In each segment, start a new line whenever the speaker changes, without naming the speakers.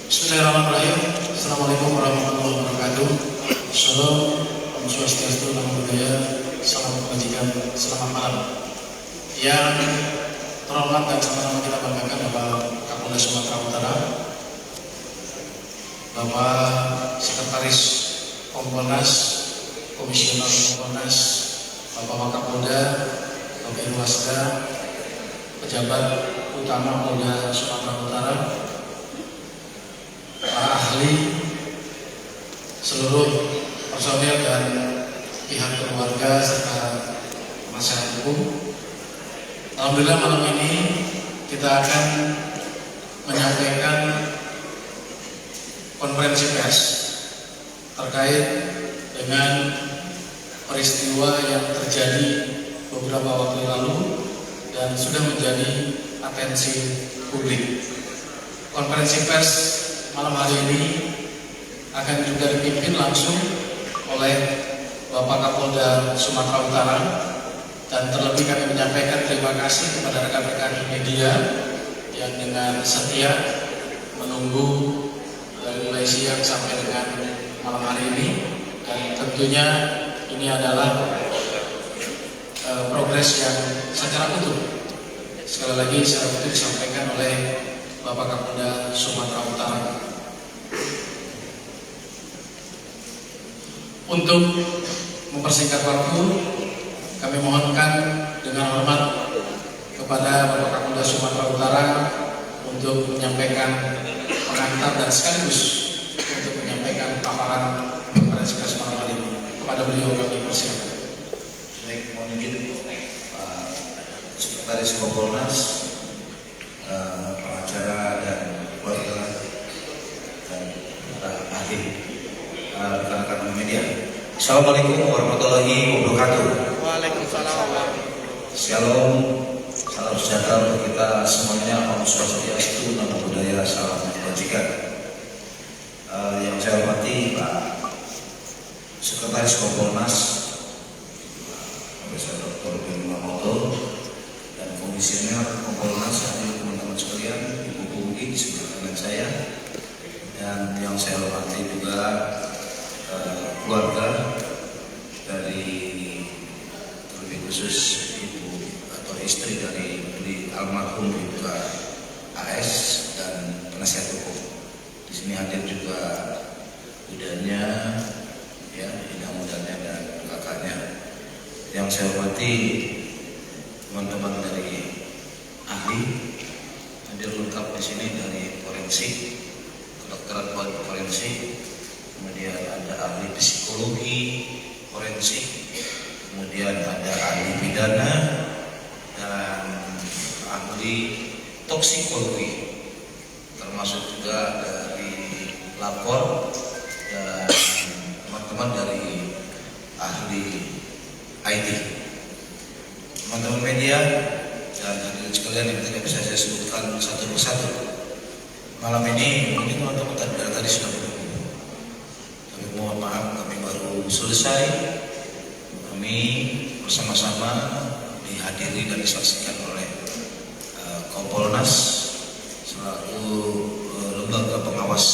Bismillahirrahmanirrahim. Assalamualaikum warahmatullahi wabarakatuh. Shalom, Om Swastiastu, Namo Buddhaya, salam kebajikan, selamat malam. Yang terhormat dan sama-sama kita banggakan Bapak Kapolda Sumatera Utara, Bapak Sekretaris Kompolnas, Komisioner Kompolnas, Bapak Wakapolda, Bapak Irwasda, pejabat utama Polda Sumatera Utara, para ahli, seluruh personel dan pihak keluarga serta masyarakat hukum. Alhamdulillah malam ini kita akan menyampaikan konferensi pers terkait dengan peristiwa yang terjadi beberapa waktu lalu dan sudah menjadi atensi publik. Konferensi pers malam hari ini akan juga dipimpin langsung oleh Bapak Kapolda Sumatera Utara, dan terlebih kami menyampaikan terima kasih kepada rekan-rekan media yang dengan setia menunggu dari mulai siang sampai dengan malam hari ini, dan tentunya ini adalah progres yang secara utuh, sekali lagi secara utuh disampaikan oleh Bapak Kapolda Sumatera Utara. Untuk mempersingkat waktu, kami mohonkan dengan hormat kepada Bapak Kapolda Sumatera Utara untuk menyampaikan pengantar dan sekaligus untuk menyampaikan paparan konferensi pers malam hari ini. Kepada beliau kami persilakan.
Baik, mohon izin Pak Sekretaris Kompolnas, pengacara dan keluarga dan para ahli, rekan-rekan media. Assalamualaikum warahmatullahi wabarakatuh.
Waalaikumsalam.
Shalom, salam sejahtera untuk kita semuanya. Om Swastiastu, Namo Buddhaya, salam kebajikan. Yang saya hormati Pak Sekretaris Kompolnas, Profesor Dr. Beni Mamoto, dan Komisioner Kompolnas, hadir teman-teman sekalian, Ibu Pungki di sebelah kanan saya, dan yang saya hormati juga keluarga dari, terlebih khusus ibu atau istri dari almarhum Bribka AS dan penasihat hukum. Di sini hadir juga budanya, ya, mudah-mudahannya dan kakaknya. Yang saya hormati teman-teman dari ahli, hadir lengkap di sini dari forensik, kedokteran forensik, kemudian ada ahli psikologi forensik, kemudian ada ahli pidana dan ahli toksikologi, termasuk juga dari lapor dan teman-teman dari ahli IT, teman-teman media dan hadirin sekalian yang tidak bisa saya sebutkan satu persatu. Malam ini mungkin teman-teman tadi sudah menunggu. Tapi mohon maaf, kami baru selesai. Kami bersama-sama dihadiri dan disaksikan oleh Kompolnas selaku lembaga pengawas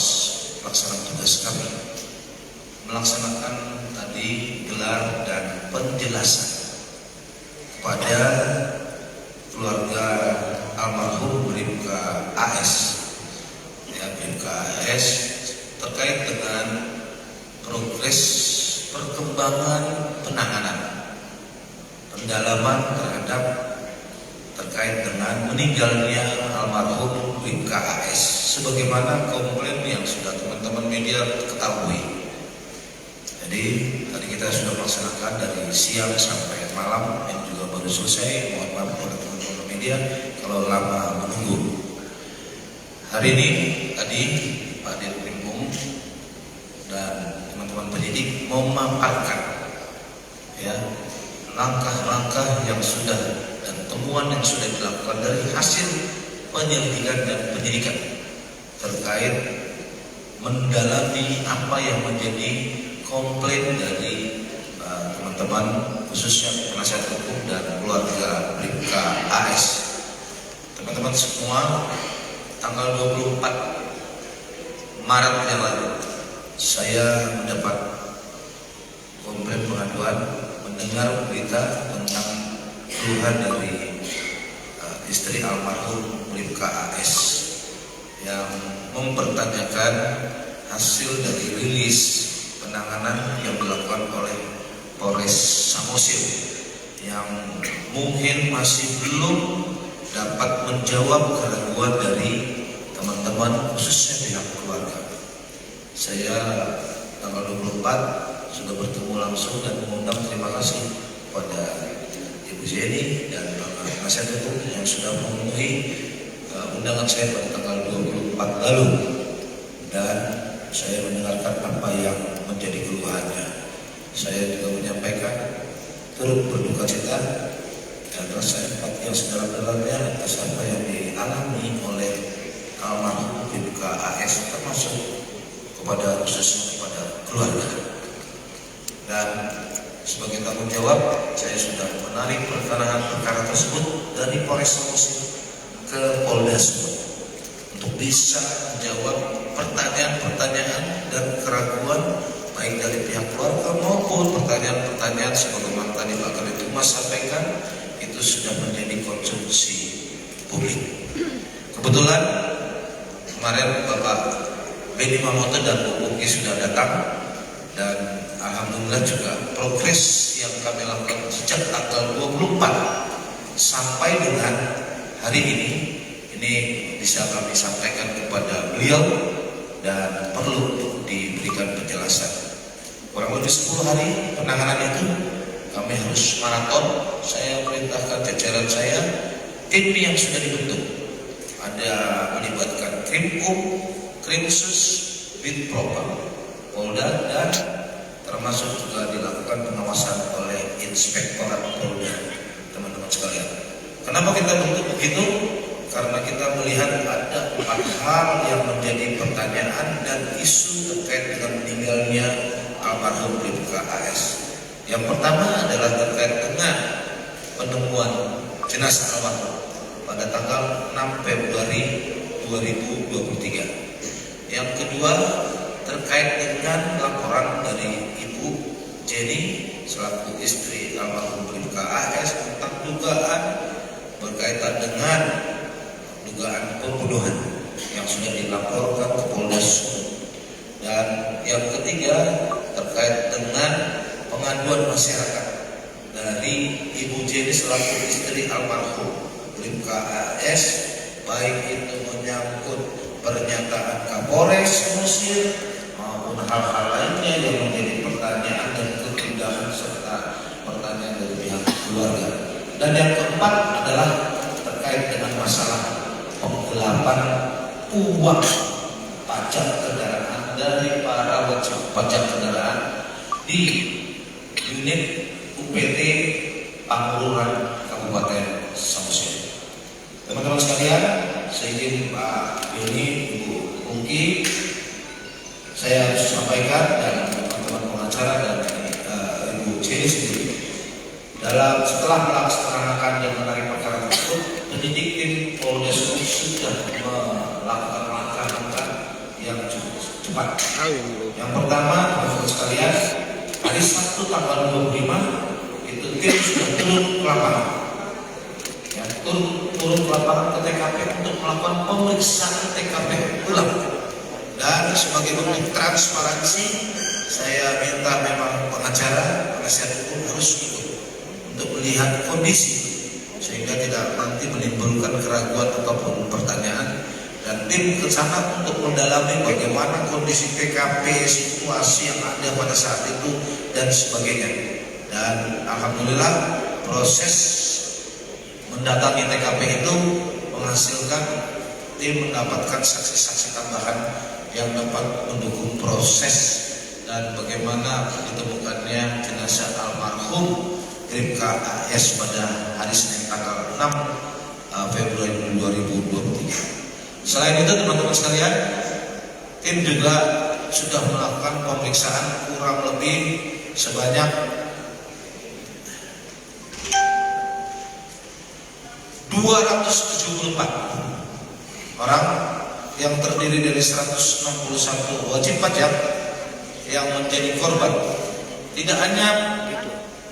pelaksanaan tugas kami, melaksanakan tadi gelar dan penjelasan kepada keluarga almarhum Bribka AS, ya, Bribka AS, terkait dengan progres perkembangan penanganan pendalaman terkait dengan meninggalnya almarhum Bribka AS, sebagaimana komplain yang sudah teman-teman media ketahui. Jadi tadi kita sudah melaksanakan dari siang sampai malam, yang juga baru selesai. Mohon maaf kepada teman-teman media kalau lama menunggu. Hari ini tadi Pak Dirkrimum dan teman-teman penyidik memaparkan, ya, langkah-langkah yang sudah dan temuan yang sudah dilakukan dari hasil penyelidikan dan penyidikan terkait mendalami apa yang menjadi komplain dari teman-teman, khususnya penasihat hukum dan keluarga Bribka AS. Teman-teman semua, tanggal 24 Maret yang lalu saya mendapat komplain pengaduan mendengar berita tentang keluhan dari istri almarhum Bribka AS yang mempertanyakan hasil dari rilis penanganan yang dilakukan oleh Polres Samosir yang mungkin masih belum dapat menjawab keraguan dari teman-teman khususnya pihak keluarga. Saya tanggal 24 sudah bertemu langsung dan mengundang terima kasih kepada Ibu Jenny dan Bapak Penasihat Hukum yang sudah memenuhi undangan saya pada tanggal 24 lalu, dan saya mendengarkan apa yang menjadi keluhannya. Saya juga menyampaikan turut berduka cita dan rasa empati yang sedalam-dalamnya atas apa yang dialami oleh almarhum Bribka AS, termasuk khususnya kepada keluarga. Dan sebagai tanggung jawab, saya sudah menarik penanganan perkara tersebut dari Polres Samosir ke Polda Sumut untuk bisa menjawab pertanyaan-pertanyaan dan keraguan baik dari pihak keluarga maupun pertanyaan-pertanyaan sebagaimana tadi Pak Kabid Humas sampaikan, itu sudah menjadi konsumsi publik. Kebetulan kemarin Bapak Benny Mamoto dan Bu Uki sudah datang, dan alhamdulillah juga progres yang kami lakukan sejak tanggal 24 sampai dengan hari ini bisa kami sampaikan kepada beliau dan perlu diberikan penjelasan. Kurang lebih 10 hari penanganan itu kami harus maraton. Saya perintahkan jajaran saya, tim yang sudah dibentuk ada melibatkan Krimum, Krimsus, Bitpropam, Polda, dan termasuk juga dilakukan pengawasan oleh Inspektorat Polda, teman-teman sekalian. Kenapa kita bentuk begitu? Karena kita melihat ada 4 hal yang menjadi pertanyaan dan isu terkait dengan meninggalnya almarhum Bribka AS. Yang pertama adalah terkait dengan penemuan jenazah almarhum pada tanggal 6 Februari 2023. Yang kedua terkait dengan laporan dari Ibu Jenny selaku istri almarhum Bribka AS tentang dugaan berkaitan dengan dugaan pembunuhan yang sudah dilaporkan ke Polda Sumut. Dan yang ketiga terkait dengan pengaduan masyarakat dari Ibu Jenny selaku istri almarhum Bribka AS, baik itu menyangkut pernyataan Kapolres Samosir maupun hal-hal lainnya yang menjadi pertanyaan dan kegundahan serta pertanyaan dari pihak keluarga. Dan yang keempat adalah terkait dengan masalah penggelapan uang pajak kendaraan dari para wajib pajak kendaraan di unit UPT Pangururan Kabupaten Samosir. Teman-teman sekalian, saya izin Pak Yoni, Ibu Ungki, saya harus sampaikan dan teman-teman pengacara dan Ibu Jenny sendiri, setelah melaksanakan dan menarik perkara tersebut, penyidik tim Polda Sumut sudah melakukan langkah-langkah yang cukup cepat. Yang pertama, teman-teman sekalian, hari Sabtu tanggal 25 itu tim sudah turun ke lapangan. Turun ke lapangan ke TKP untuk melakukan pemeriksaan TKP ulang. Dan sebagai bentuk transparansi, saya minta memang pengacara, penasihat hukum harus ikut untuk melihat kondisi sehingga tidak nanti menimbulkan keraguan ataupun pertanyaan, dan tim ke sana untuk mendalami bagaimana kondisi TKP, situasi yang ada pada saat itu dan sebagainya. Dan alhamdulillah proses mendatangi TKP itu menghasilkan tim mendapatkan saksi-saksi tambahan yang dapat mendukung proses dan bagaimana ditemukannya jenazah almarhum Bribka AS pada hari Senin tanggal 6 Februari 2023. Selain itu teman-teman sekalian, tim juga sudah melakukan pemeriksaan kurang lebih sebanyak 274 orang yang terdiri dari 161 wajib pajak yang menjadi korban. Tidak hanya,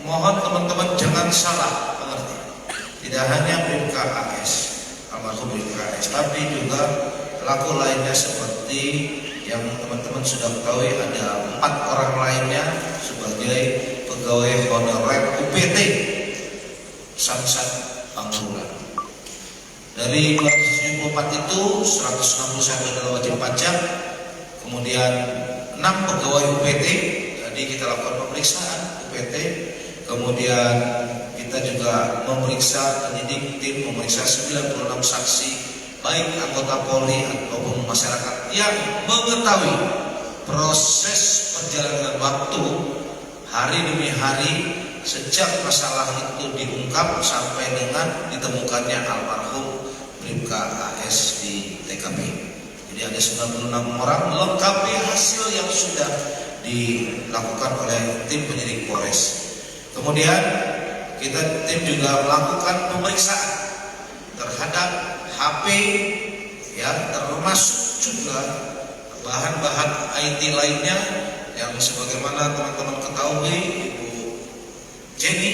mohon teman-teman jangan salah mengerti, tidak hanya Bribka AS, almarhum Bribka AS, tapi juga pelaku lainnya seperti yang teman-teman sudah ketahui, ada 4 orang lainnya sebagai pegawai honorer UPT Samsat Pangurulan. Dari 274 itu 161 adalah wajib pajak, kemudian 6 pegawai UPT. Jadi kita lakukan pemeriksaan UPT, kemudian kita juga memeriksa penyidik tim memeriksa 96 saksi, baik anggota Polri ataupun masyarakat yang mengetahui proses perjalanan waktu hari demi hari sejak masalah itu diungkap sampai dengan ditemukannya almarhum Bribka AS di TKP. Jadi ada 96 orang melengkapi hasil yang sudah dilakukan oleh tim penyidik Polres. Kemudian tim juga melakukan pemeriksaan terhadap HP, ya, termasuk juga bahan-bahan IT lainnya yang sebagaimana teman-teman ketahui, Ibu Jenny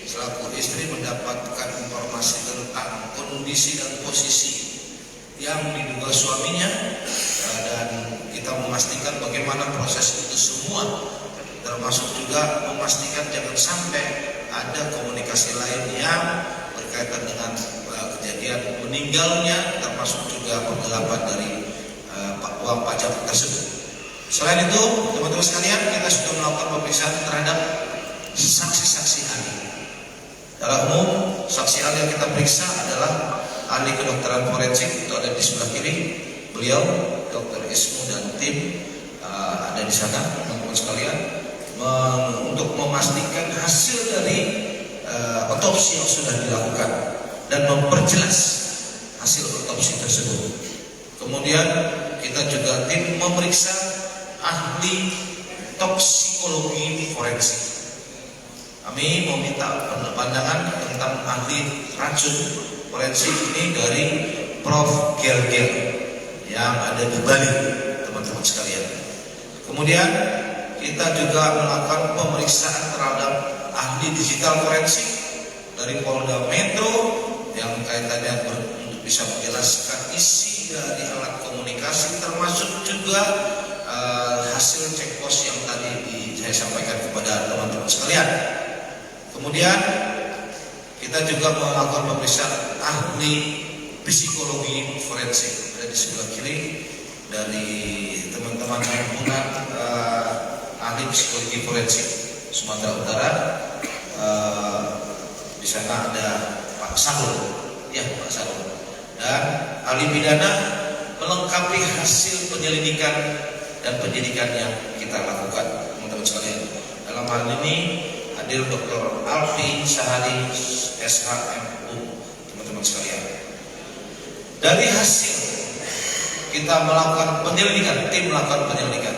selaku istri mendapatkan informasi tentang kondisi dan posisi yang diduga suaminya, dan kita memastikan bagaimana proses itu semua, termasuk juga memastikan jangan sampai ada komunikasi lain yang berkaitan dengan kejadian meninggalnya, termasuk juga penggelapan dari uang pajak tersebut. Selain itu, teman-teman sekalian, kita sudah melakukan pemeriksaan terhadap saksi-saksi ahli. Dalam umum, saksi ahli yang kita periksa adalah ahli kedokteran forensik, itu ada di sebelah kiri beliau, Dr. Ismu dan tim ada di sana, teman-teman sekalian, untuk memastikan hasil dari otopsi yang sudah dilakukan dan memperjelas hasil otopsi tersebut. Kemudian kita juga tim memeriksa ahli toksikologi forensik. Kami meminta pandangan tentang ahli racun forensik ini dari Prof. Gel yang ada di Bali, teman-teman sekalian. Kemudian kita juga melakukan pemeriksaan terhadap ahli digital forensik dari Polda Metro yang kaitannya untuk bisa menjelaskan isi dari alat komunikasi, termasuk juga hasil cek pos yang tadi saya sampaikan kepada teman-teman sekalian. Kemudian kita juga melakukan pemeriksaan ahli psikologi forensik ada di sebelah kiri dari teman-teman himpunan ahli psikologi forensik Sumatera Utara. Di sana ada Pak Sarul, ya Pak Sarul, dan ahli pidana melengkapi hasil penyelidikan dan penyidikan yang kita lakukan, teman-teman sekalian. Dalam hal ini hadir Dr. Alfi Sahari SHMU, teman-teman sekalian. Dari hasil kita melakukan penyelidikan, tim melakukan penyelidikan,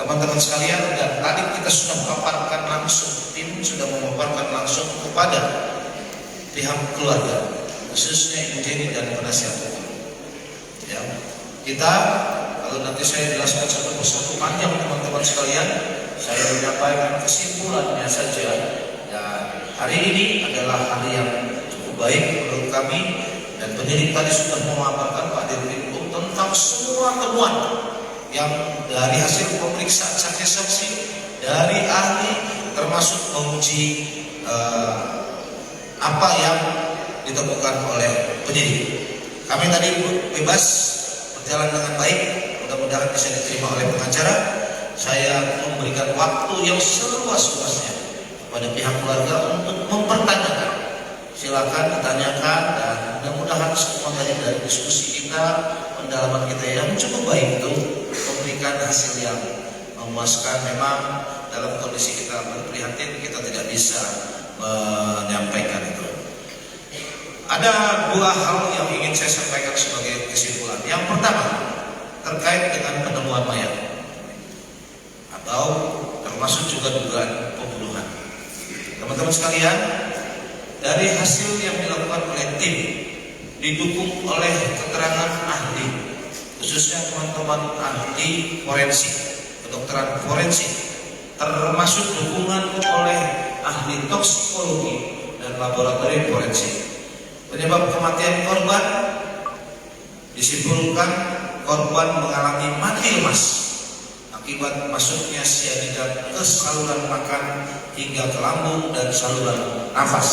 teman-teman sekalian, dan tadi kita sudah memaparkan langsung, tim sudah memaparkan langsung kepada pihak keluarga, khususnya Ibu Jenny dan penasihat hukum. Ya, kita kalau nanti saya jelaskan satu persatu panjang, teman-teman sekalian, saya menyampaikan kesimpulannya saja. Dan hari ini adalah hari yang cukup baik menurut kami, dan penyidik tadi sudah memaparkan Pak Dirkrim tentang semua temuan yang dari hasil pemeriksaan saksi-saksi dari ahli, termasuk menguji apa yang ditemukan oleh penyidik. Kami tadi bebas berjalan dengan baik, mudah-mudahan bisa diterima oleh pengacara. Saya memberikan waktu yang seluas-luasnya kepada pihak keluarga untuk mempertanyakan. Silakan ditanyakan, dan mudah-mudahan semua tadi dari diskusi kita, pendalaman kita yang cukup baik itu memberikan hasil yang memuaskan. Memang dalam kondisi kita berprihatin, kita tidak bisa menyampaikan itu. Ada dua hal yang ingin saya sampaikan sebagai kesimpulan. Yang pertama, terkait dengan penemuan mayat atau termasuk juga dugaan pembunuhan. Teman-teman sekalian, dari hasil yang dilakukan oleh tim didukung oleh keterangan ahli khususnya teman-teman ahli forensik, kedokteran forensik, termasuk dukungan oleh ahli toksikologi dan laboratorium forensik. Penyebab kematian korban disimpulkan korban mengalami mati lemas akibat masuknya cyanida ke saluran makan hingga ke lambung dan saluran nafas,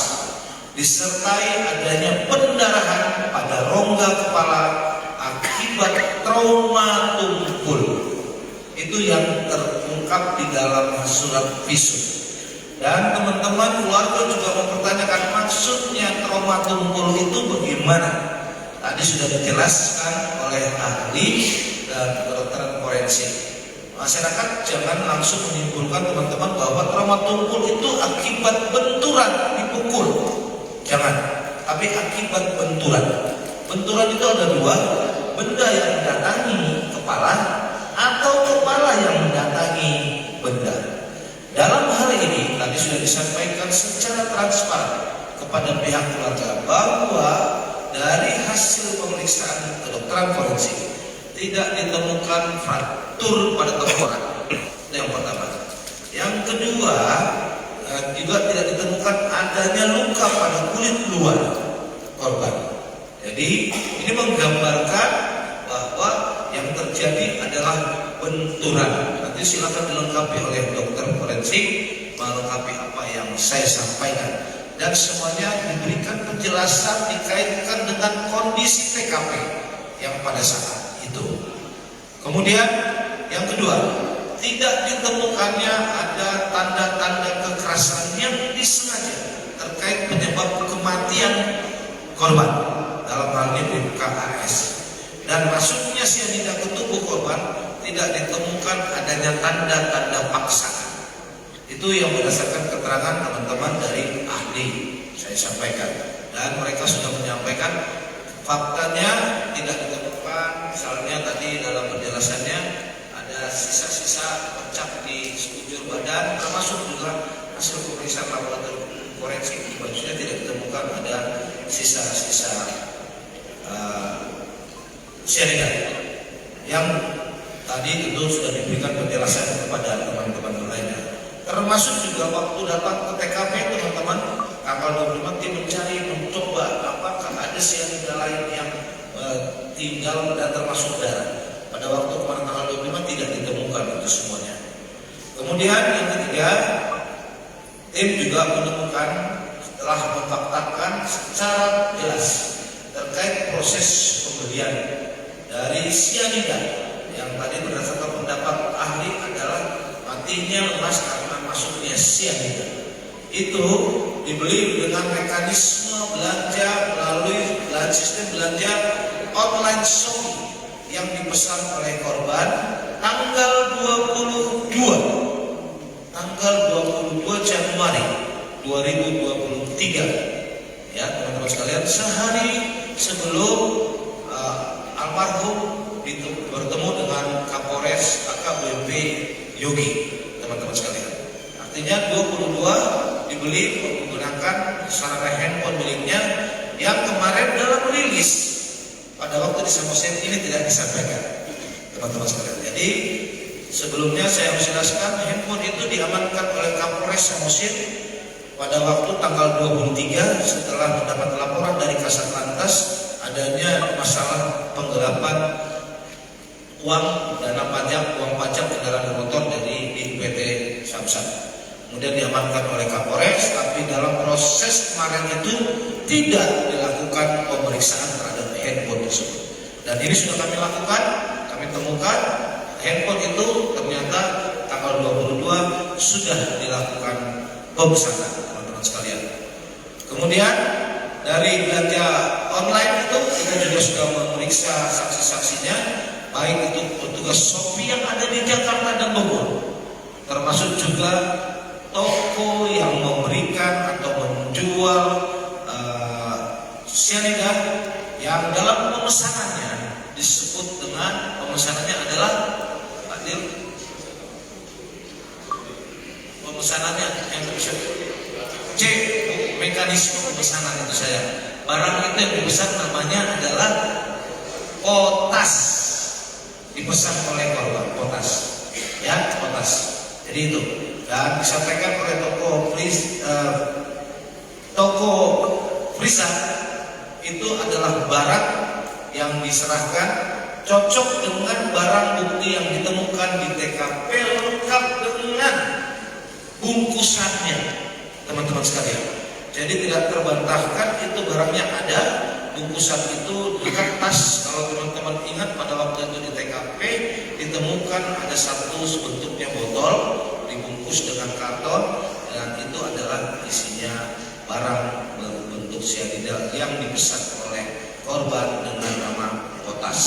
disertai adanya pendarahan pada rongga kepala akibat trauma tumpul. Itu yang terungkap di dalam surat visum. Dan teman-teman keluarga juga mempertanyakan maksudnya trauma tumpul itu bagaimana. Tadi sudah dijelaskan oleh ahli dan kedokteran forensik. Masyarakat jangan langsung menyimpulkan teman-teman bahwa trauma tumpul itu akibat benturan, dipukul. Jangan, tapi akibat benturan. Benturan itu ada dua, benda yang mendatangi kepala atau kepala yang mendatangi benda. Dalam hal ini tadi sudah disampaikan secara transparan kepada pihak keluarga bahwa dari hasil pemeriksaan kedokteran forensik tidak ditemukan fraktur pada tengkorak. Itu yang pertama. Yang kedua, juga tidak ditemukan adanya luka pada kulit luar korban. Jadi ini menggambarkan bahwa yang terjadi adalah benturan. Nanti silakan dilengkapi oleh dokter forensik melengkapi apa yang saya sampaikan, dan semuanya diberikan penjelasan dikaitkan dengan kondisi TKP yang pada saat itu. Kemudian yang kedua, tidak ditemukannya ada tanda-tanda kekerasan yang disengaja terkait penyebab kematian korban, dalam hal ini BKAS, dan masuknya cyanida ke tubuh korban tidak ditemukan adanya tanda-tanda paksaan. Itu yang berdasarkan keterangan teman-teman dari ahli saya sampaikan, dan mereka sudah menyampaikan faktanya tidak ditemukan. Misalnya tadi dalam penjelasannya ada sisa-sisa pecah di sekujur badan, termasuk juga hasil pemeriksaan laboratorium forensik di bajunya tidak ditemukan ada sisa-sisa cyanida. Yang tadi tentu sudah diberikan penjelasan kepada teman-teman lainnya. Termasuk juga waktu datang ke TKP teman-teman, tanggal 25 tim mencari, mencoba apakah ada cyanida lain yang tinggal dan termasuk darah. Pada waktu kemarin tanggal 25 tidak ditemukan itu semuanya. Kemudian yang ketiga, tim juga menemukan setelah memfaktakan secara jelas terkait proses pembelian dari cyanida yang tadi berdasarkan pendapat ahli adalah matinya lemas karena masuknya cyanida. Itu dibeli dengan mekanisme belanja melalui sistem belanja online shopping yang dipesan oleh korban tanggal 22 Januari 2023. Ya, teman-teman sekalian, sehari sebelum almarhum bertemu dengan Kapolres AKBP Yogi, teman-teman sekalian. Artinya 22 dibeli menggunakan sarana handphone miliknya yang kemarin dalam rilis pada waktu di Samosir ini tidak disampaikan, teman-teman sekalian. Jadi sebelumnya saya harus jelaskan, handphone itu diamankan oleh Kapolres Samosir pada waktu tanggal 23 setelah mendapat laporan dari Kasat Lantas adanya masalah penggelapan uang pajak kendaraan bermotor dari PT Samsat. Kemudian diamankan oleh Kapolres, tapi dalam proses kemarin itu tidak dilakukan pemeriksaan terhadap handphone tersebut. Dan ini sudah kami lakukan, kami temukan handphone itu ternyata tanggal 22 sudah dilakukan pemesanan, teman-teman sekalian. Kemudian dari belanja online itu kita juga sudah memeriksa saksi-saksinya, baik itu petugas Shopee yang ada di Jakarta dan Bogor, termasuk juga toko yang memberikan atau menjual cyanida yang dalam pemesanannya disebut dengan pemesanannya adalah pemesanannya yang bisa C, mekanisme pemesanan itu saya. Barang itu yang dipesan namanya adalah potas. dipesan oleh korban, potas, ya potas. Jadi itu, dan disampaikan oleh toko Frisa itu adalah barang yang diserahkan cocok dengan barang bukti yang ditemukan di TKP, lengkap dengan bungkusannya, teman-teman sekalian. Jadi tidak terbantahkan, itu barangnya ada, bungkusan itu dekat tas. Kalau teman-teman ingat pada waktu itu di TKP ditemukan ada satu bentuknya botol dibungkus dengan karton, dan itu adalah isinya barang berbentuk cyanida yang dipesan oleh korban dengan nama potas.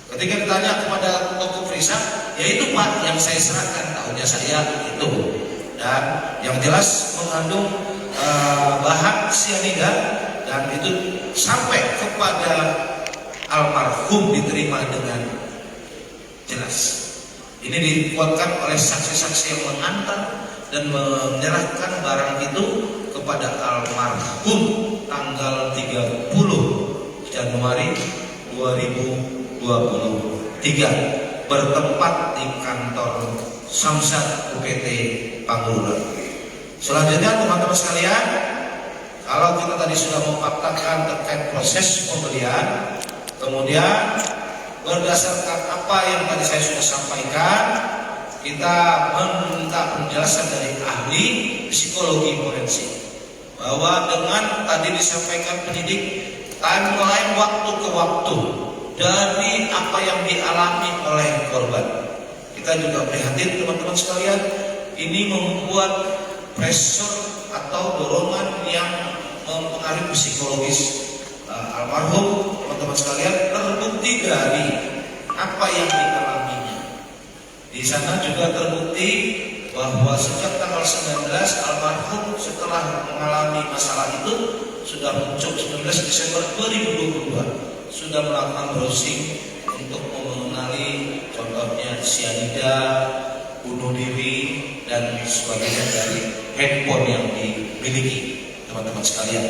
Ketika ditanya kepada toko Frisa, ya itu Pak yang saya serahkan, tahunnya saya itu, dan yang jelas mengandung bahan cyanida, dan itu sampai kepada almarhum diterima dengan jelas. Ini dikuatkan oleh saksi-saksi yang mengantar dan menyerahkan barang itu kepada almarhum tanggal 30 Januari 2023 bertempat di kantor Samsat UPT Pangururan. Selanjutnya teman-teman sekalian, kalau kita tadi sudah memfaktakan terkait proses pembelian, kemudian berdasarkan apa yang tadi saya sudah sampaikan, kita meminta penjelasan dari ahli psikologi forensik bahwa dengan tadi disampaikan penyidik timeline waktu ke waktu dari apa yang dialami oleh korban. Kita juga prihatin teman-teman sekalian, ini membuat pressure atau dorongan yang mempengaruhi psikologis almarhum, teman-teman sekalian, terbukti dari apa yang dialaminya. Di sana juga terbukti bahwa sejak tanggal 19 almarhum setelah mengalami masalah itu sudah muncul 19 Desember 2022 sudah melakukan browsing untuk mengenali contohnya cyanida, bunuh diri dan sebagainya dari handphone yang dimiliki, teman-teman sekalian.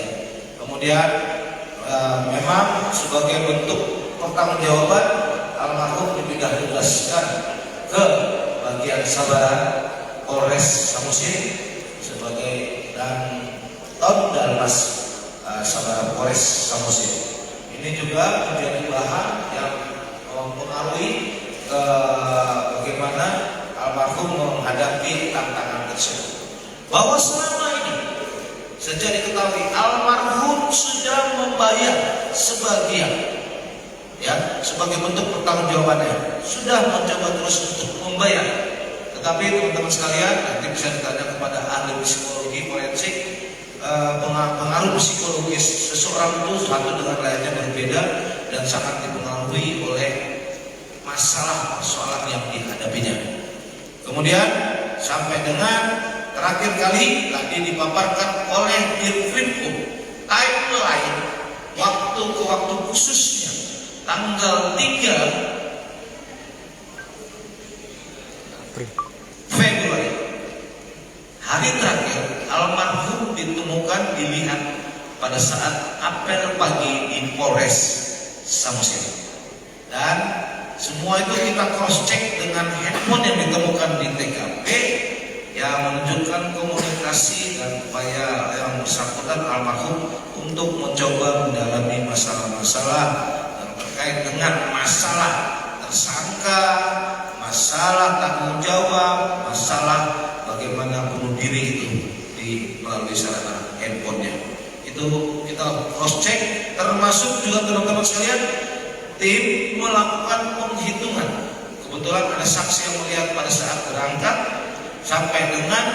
Kemudian memang sebagai bentuk pertanggungjawaban almarhum dipindah tugaskan ke bagian Sabara Polres Samosir sebagai dan Dalmas Sabara Polres Samosir. Ini juga menjadi bahan yang mempengaruhi bagaimana almarhum menghadapi tantangan tersebut. Bahwa selama ini sejak diketahui almarhum sudah membayar sebagian, ya, sebagai bentuk pertanggungjawabannya, sudah mencoba terus untuk membayar. Tetapi teman-teman sekalian, nanti bisa ditanya kepada ahli psikologi forensik, pengaruh psikologis seseorang itu satu dengan lainnya berbeda dan sangat dipengaruhi oleh masalah persoalan yang dihadapinya. Kemudian sampai dengan terakhir kali tadi dipaparkan oleh Dirkrimkum timeline waktu ke waktu khususnya tanggal 3 Februari, hari terakhir almarhum ditemukan dilihat pada saat apel pagi di Polres Samosir, dan semua itu kita cross check dengan handphone yang ditemukan di TKP yang menunjukkan komunikasi dan upaya yang bersangkutan almarhum untuk mencoba mendalami masalah-masalah yang terkait dengan masalah tersangka, masalah tanggung jawab, masalah bagaimana bunuh diri itu melalui sarana handphonenya. Itu kita cross check, termasuk juga teman-teman sekalian, tim melakukan penghitungan. Kebetulan ada saksi yang melihat pada saat berangkat sampai dengan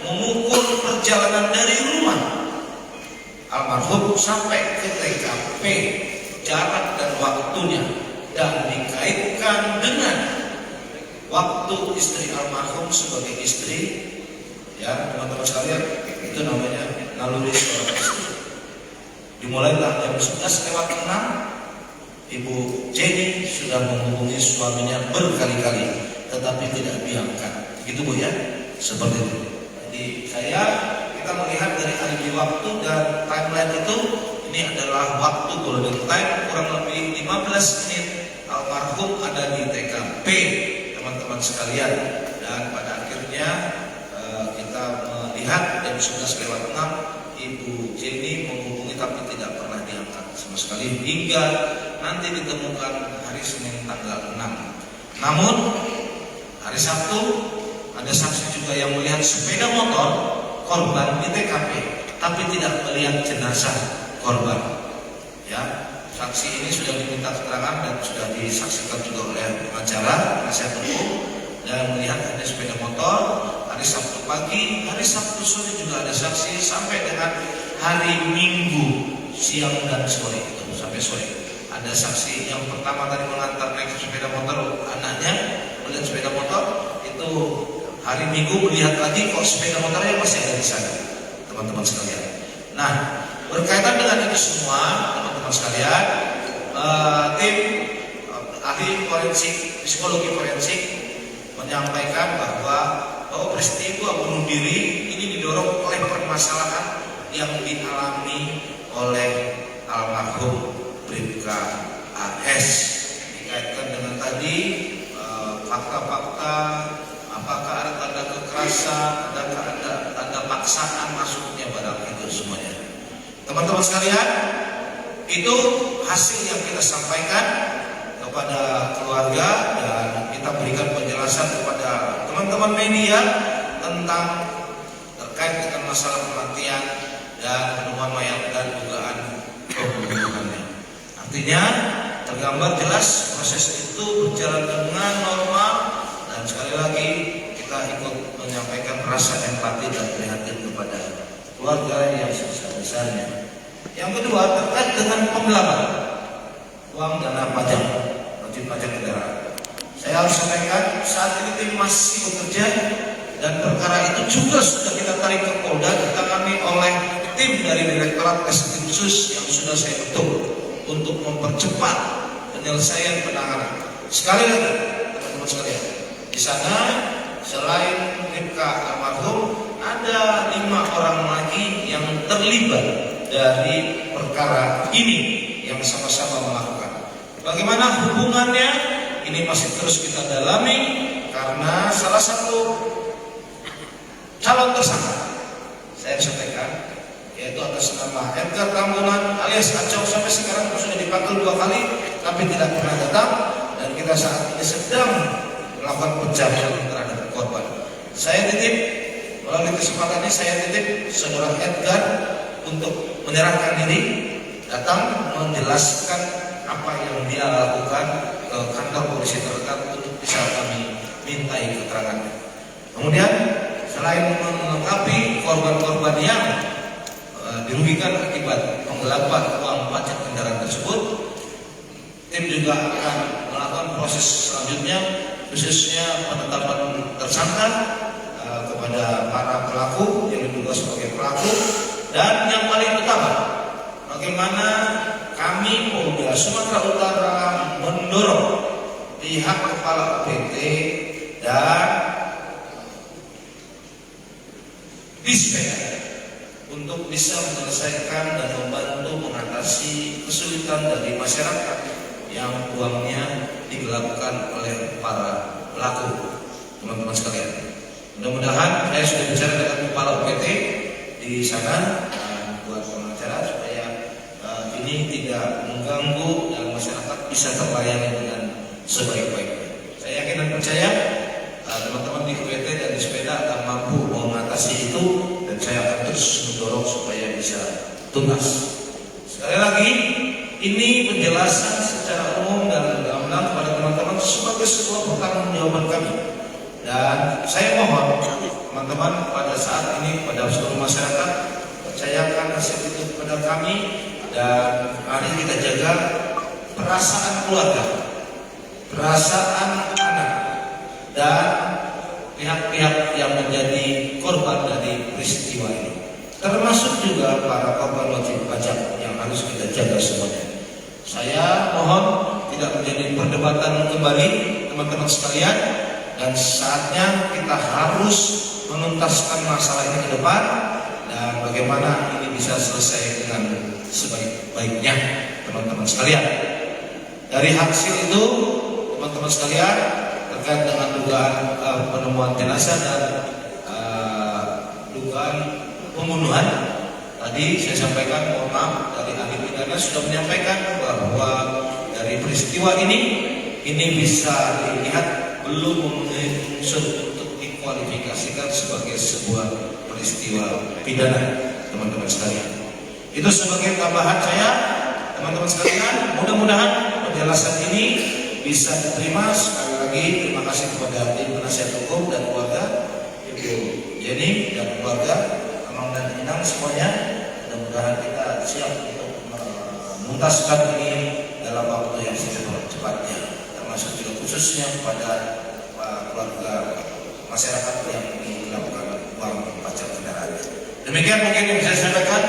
mengukur perjalanan dari rumah almarhum sampai ke TKP, jarak dan waktunya, dan dikaitkan dengan waktu istri almarhum sebagai istri, ya teman-teman sekalian, itu namanya naluri seorang istri. Dimulai jam 11:06 Ibu Jenny sudah menghubungi suaminya berkali-kali, tetapi tidak diangkat. Gitu Bu ya, seperti itu. Jadi kita melihat dari alibi waktu dan timeline itu, ini adalah waktu golden time kurang lebih 15 menit almarhum ada di TKP, teman-teman sekalian. Dan pada akhirnya kita melihat jam 11:06 Ibu Jenny menghubungi tapi tidak pernah diangkat sama sekali hingga nanti ditemukan hari Senin tanggal 6. Namun hari Sabtu ada saksi juga yang melihat sepeda motor korban di TKP tapi tidak melihat jenazah korban. Ya, saksi ini sudah diminta keterangan dan sudah disaksikan juga oleh pengacara penasihat hukum dan melihat ada sepeda motor hari Sabtu pagi, hari Sabtu sore juga ada saksi sampai dengan hari Minggu siang dan sore itu sampai sore. Ada saksi yang pertama tadi mengantar naik sepeda motor anaknya melihat sepeda motor itu hari Minggu melihat lagi kok sepeda motornya masih ada di sana, teman-teman sekalian. Nah, berkaitan dengan itu semua, teman-teman sekalian, tim ahli forensik, psikologi forensik menyampaikan bahwa peristiwa bunuh diri ini didorong oleh permasalahan yang dialami oleh almarhum Bribka AS dikaitkan dengan tadi fakta-fakta, apakah ada tanda kekerasan, adakah ada tanda paksaan masuknya barang itu semuanya. Teman-teman sekalian, itu hasil yang kita sampaikan kepada keluarga dan kita berikan penjelasan kepada teman-teman media tentang terkait dengan masalah kematian dan penemuan mayat dan dugaan pembunuhannya. Artinya tergambar jelas proses itu berjalan dengan normal dan sekali lagi kita ikut menyampaikan rasa empati dan prihatin kepada keluarga yang sebesar-besarnya. Yang kedua terkait dengan penggelapan uang dana pajak, wajib pajak kendaraan. Saya harus sampaikan saat ini tim masih bekerja dan perkara itu juga sudah kita tarik ke Polda ditangani oleh tim dari Direktorat Reserse Khusus yang sudah saya bentuk untuk mempercepat penyelesaian penanganan. Sekali lagi, teman-teman sekalian, di sana selain Bribka almarhum ada 5 orang lagi yang terlibat dari perkara ini yang sama-sama melakukan. Bagaimana hubungannya? Ini masih terus kita dalami karena salah satu calon tersangka saya sampaikan yaitu atas nama Edgar Tambunan alias Acong sampai sekarang sudah dipanggil 2 kali tapi tidak pernah datang dan kita saat ini sedang melakukan pencarian terhadap korban. Saya titip melalui kesempatan ini saya titip saudara Edgar untuk menyerahkan diri, datang menjelaskan apa yang dia lakukan ke kantor polisi terdekat untuk bisa kami mintai keterangannya. Kemudian selain melengkapi korban-korban yang dirugikan akibat penggelapan uang pajak kendaraan tersebut, tim juga akan melakukan proses selanjutnya khususnya penetapan tersangka kepada para pelaku yang diduga sebagai pelaku dan yang paling utama bagaimana kami Polda Sumatera Utara mendorong pihak kepala UPT dan Dispena untuk bisa menyelesaikan dan membantu mengatasi kesulitan dari masyarakat yang uangnya digelapkan oleh para pelaku. Teman-teman sekalian, mudah-mudahan saya sudah bicara dengan kepala UPT di sana buat pengacara supaya ini tidak mengganggu dan masyarakat bisa terlayani dengan sebaik-baiknya. Saya yakin dan percaya teman-teman di UPT dan di sepeda akan mampu mengatasi itu dan saya akan terus mendorong supaya bisa tuntas. Sekali lagi, ini penjelasan secara umum dan gamblang kepada teman-teman sebagai sebuah pertanggungjawaban kami. Dan saya mohon teman-teman pada saat ini pada seluruh masyarakat percayakan hasil itu kepada kami dan mari kita jaga perasaan keluarga, perasaan anak dan pihak-pihak yang menjadi korban dari peristiwa ini, termasuk juga para korban wajib pajak yang harus kita jaga semuanya. Saya mohon tidak menjadi perdebatan kembali teman-teman sekalian dan saatnya kita harus menuntaskan masalah ini ke depan dan bagaimana ini bisa selesai dengan sebaik-baiknya teman-teman sekalian. Dari hasil itu teman-teman sekalian terkait dengan dugaan penemuan jenazah dan dugaan pembunuhan. Tadi saya sampaikan, mohon maaf, dari ahli pidana sudah menyampaikan bahwa dari peristiwa ini bisa dilihat belum memenuhi unsur untuk dikualifikasikan sebagai sebuah peristiwa pidana, teman-teman sekalian. Itu sebagai tambahan saya, teman-teman sekalian. Mudah-mudahan penjelasan ini bisa diterima. Sekali lagi terima kasih kepada tim penasihat hukum dan keluarga, Ibu Jenny dan keluarga, Amang dan Inang semuanya. Mudah-mudahan kita siap untuk menuntaskan ini dalam waktu yang secepatnya, termasuk juga khususnya kepada keluarga masyarakat yang dilakukan uang pajak kendaraan. Demikian mungkin yang bisa saya sampaikan.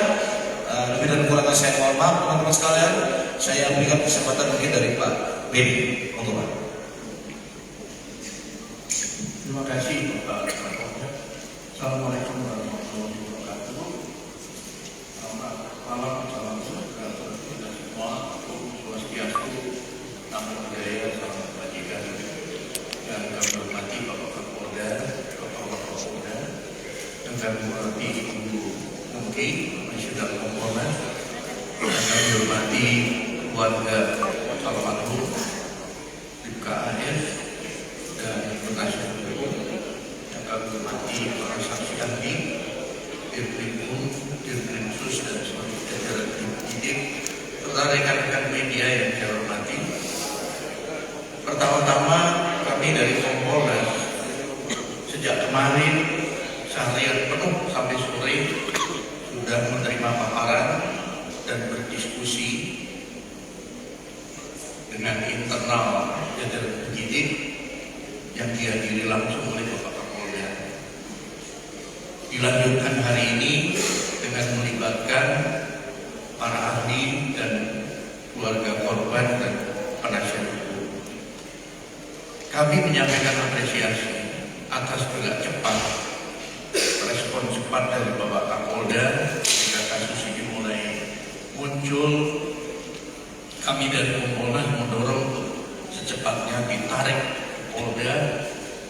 Lebih dan kurangnya saya mohon maaf, teman-teman sekalian. Saya berikan kesempatan mungkin dari Pak Bibi. Monggo Pak.
Terima kasih Pak Kapolda. Assalamualaikum warahmatullahi wabarakatuh. Selamat malam, salam sejahtera kita semua. Om Swastiastu, Namo Buddhaya, salam kebajikan. Dan kami hormati Bapak Kapolda, Bapak Wakapolda, dan kami hormati Ibu Mungki, sudah Kompolnas, dan kami hormati keluarga almarhum BKAS dan penasihat hukum, yang kami hormati para saksi ahli, Dirkrimum, Dirkrimsus dan seluruh jajaran penyidik, serta rekan-rekan media yang saya hormati. Pertama-tama kami dari Kompolnas sejak kemarin seharian penuh sampai sore sudah menerima paparan dan berdiskusi dengan internal jajaran penyidik yang dihadiri langsung oleh Bapak Kapolda. Dilanjutkan hari ini dengan melibatkan para ahli dan keluarga korban dan penasihat hukum. Kami menyampaikan apresiasi atas gerak cepat, respon cepat dari Bapak Kapolda ketika kasus ini mulai muncul. Kami dari Kompolnas mendorong untuk secepatnya ditarik Polda,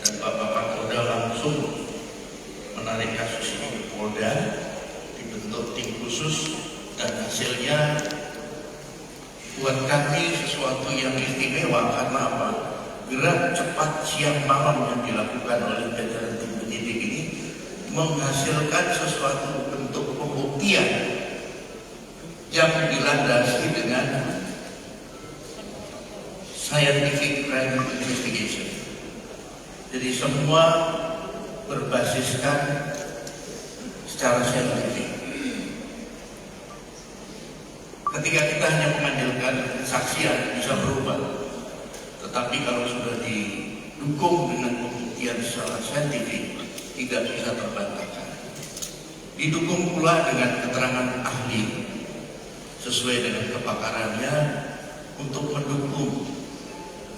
dan Bapak Kapolda langsung menarik kasus ini ke Polda, dibentuk tim khusus, dan hasilnya buat kami sesuatu yang istimewa. Karena apa? Gerak cepat siang malam yang dilakukan oleh jajaran tim penyidik ini menghasilkan sesuatu bentuk pembuktian yang dilandasi dengan scientific crime investigation. Jadi semua berbasiskan secara saintifik. Ketika kita hanya mengandalkan kesaksian bisa berubah, tetapi kalau sudah didukung dengan pembuktian secara saintifik tidak bisa terbantahkan. Didukung pula dengan keterangan ahli sesuai dengan kepakarannya untuk mendukung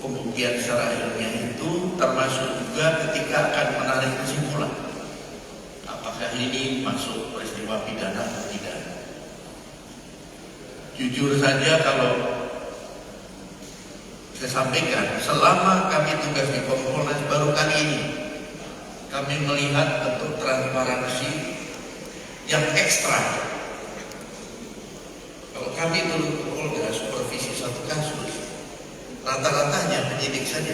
pembuktian secara ilmiah itu, termasuk juga ketika akan menarik kesimpulan apakah ini masuk peristiwa pidana atau tidak. Jujur saja kalau saya sampaikan, selama kami tugas di Kompolnas baru kali ini kami melihat bentuk transparansi yang ekstra. Kalau kami turun ke Polda supervisi satu kasus, rata-ratanya penyidik saja.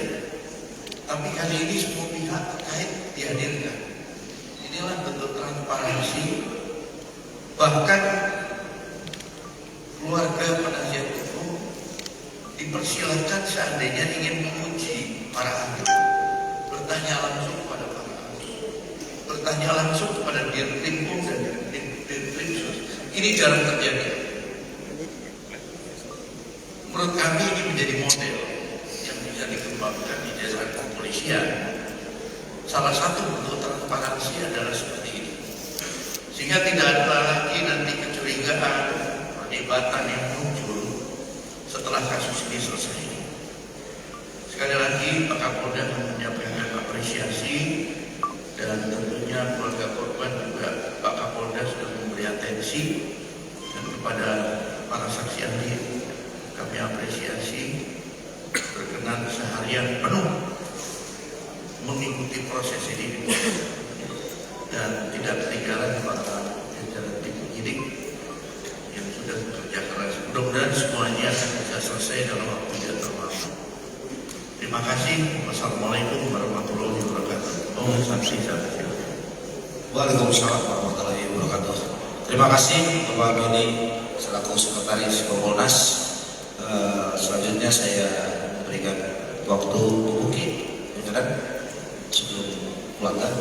Tapi kali ini semua pihak terkait dihadirkan. Inilah bentuk transparansi. Bahkan keluarga penasihat hukum dipersilakan seandainya ingin menguji para ahli, bertanya langsung kepada para ahli, bertanya langsung kepada Dirkrimum dan Dirkrimsus. Ini jarang terjadi. Menurut kami ini menjadi model yang bisa dikembangkan di jajaran kepolisian. Salah satu bentuk transparansi adalah seperti ini, sehingga tidak ada lagi nanti kecurigaan, perdebatan yang muncul setelah kasus ini selesai. Sekali lagi Pak Kapolda menyampaikan apresiasi, dan tentunya keluarga korban juga Pak Kapolda sudah memberi atensi, dan kepada para saksi ahli kami apresiasi berkenan dengan seharian penuh mengikuti proses ini dan tidak ketinggalan para jajaran tim penyidik yang sudah bekerja keras. Mudah-mudahan semuanya akan bisa selesai dalam waktu yang terlalu. Terima kasih. Wassalamualaikum warahmatullahi wabarakatuh.
Waalaikumsalam warahmatullahi wabarakatuh. Terima kasih Bapak Beni selaku Sekretaris Kompolnas. Selanjutnya saya berikan waktu Buki, sebelum pelanggan.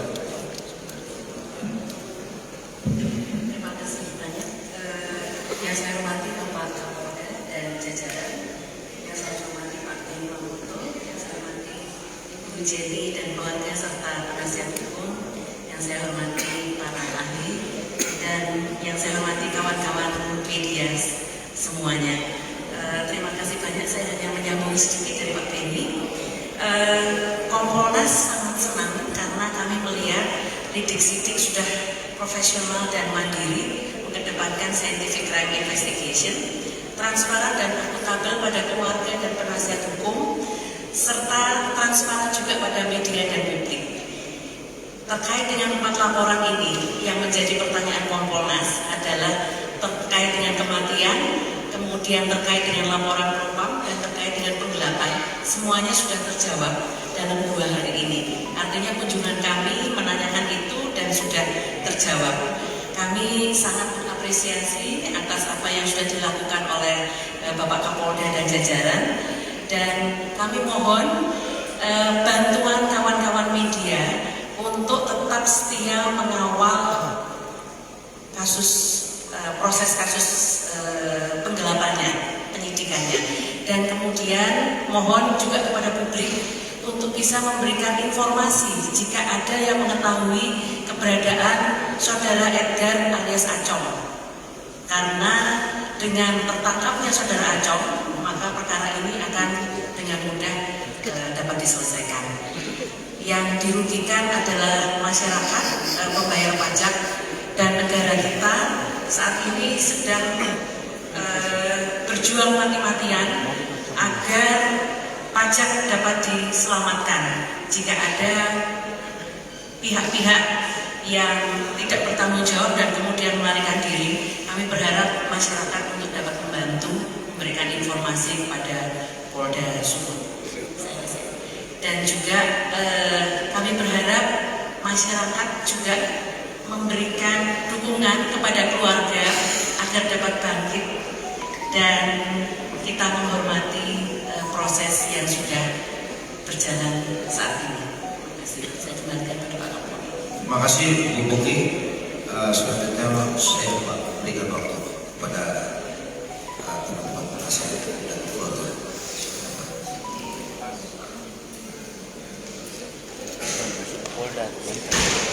Terima kasih banyak. Yang saya hormati Bapak Kapolda dan jajaran, yang saya hormati Pak Beni Mamoto, yang saya hormati Ibu Jenny dan keluarga serta penasihat hukum, yang saya hormati para ahli, dan yang saya hormati kawan-kawan media semuanya. Terima kasih banyak. Saya hanya menyambung sedikit dari Pak Beni. Kompolnas sangat senang karena kami melihat Lidik-Sidik sudah profesional dan mandiri mengedepankan scientific crime investigation, transparan dan akuntabel pada keluarga dan penasihat hukum, serta transparan juga pada media dan publik. Terkait dengan 4 laporan ini, yang menjadi pertanyaan Kompolnas adalah terkait dengan kematian, kemudian terkait dengan laporan propam, dan terkait dengan penggelapan. Semuanya sudah terjawab dalam 2 hari ini. Artinya kunjungan kami menanyakan itu dan sudah terjawab. Kami sangat mengapresiasi atas apa yang sudah dilakukan oleh Bapak Kapolda dan jajaran, dan kami mohon bantuan kawan-kawan media untuk tetap setia mengawal proses kasus penggelapannya, penyidikannya, dan kemudian mohon juga kepada publik untuk bisa memberikan informasi jika ada yang mengetahui keberadaan saudara Edgar alias Acong, karena dengan tertangkapnya saudara Acong maka perkara ini akan dengan mudah dapat diselesaikan. Yang dirugikan adalah masyarakat, pembayar pajak, dan negara kita saat ini sedang berjuang mati-matian agar pajak dapat diselamatkan. Jika ada pihak-pihak yang tidak bertanggung jawab dan kemudian melarikan diri, kami berharap masyarakat untuk dapat membantu memberikan informasi kepada Polda Sumut. Dan juga kami berharap masyarakat juga memberikan dukungan kepada keluarga agar dapat bangkit, dan kita menghormati proses yang sudah berjalan saat ini. Terima kasih. Saya kembalikan kepada Pak Kapolri.
Terima kasih Bu Buki. Selanjutnya saya berikan waktu kepada teman-teman penasihat dan keluarga.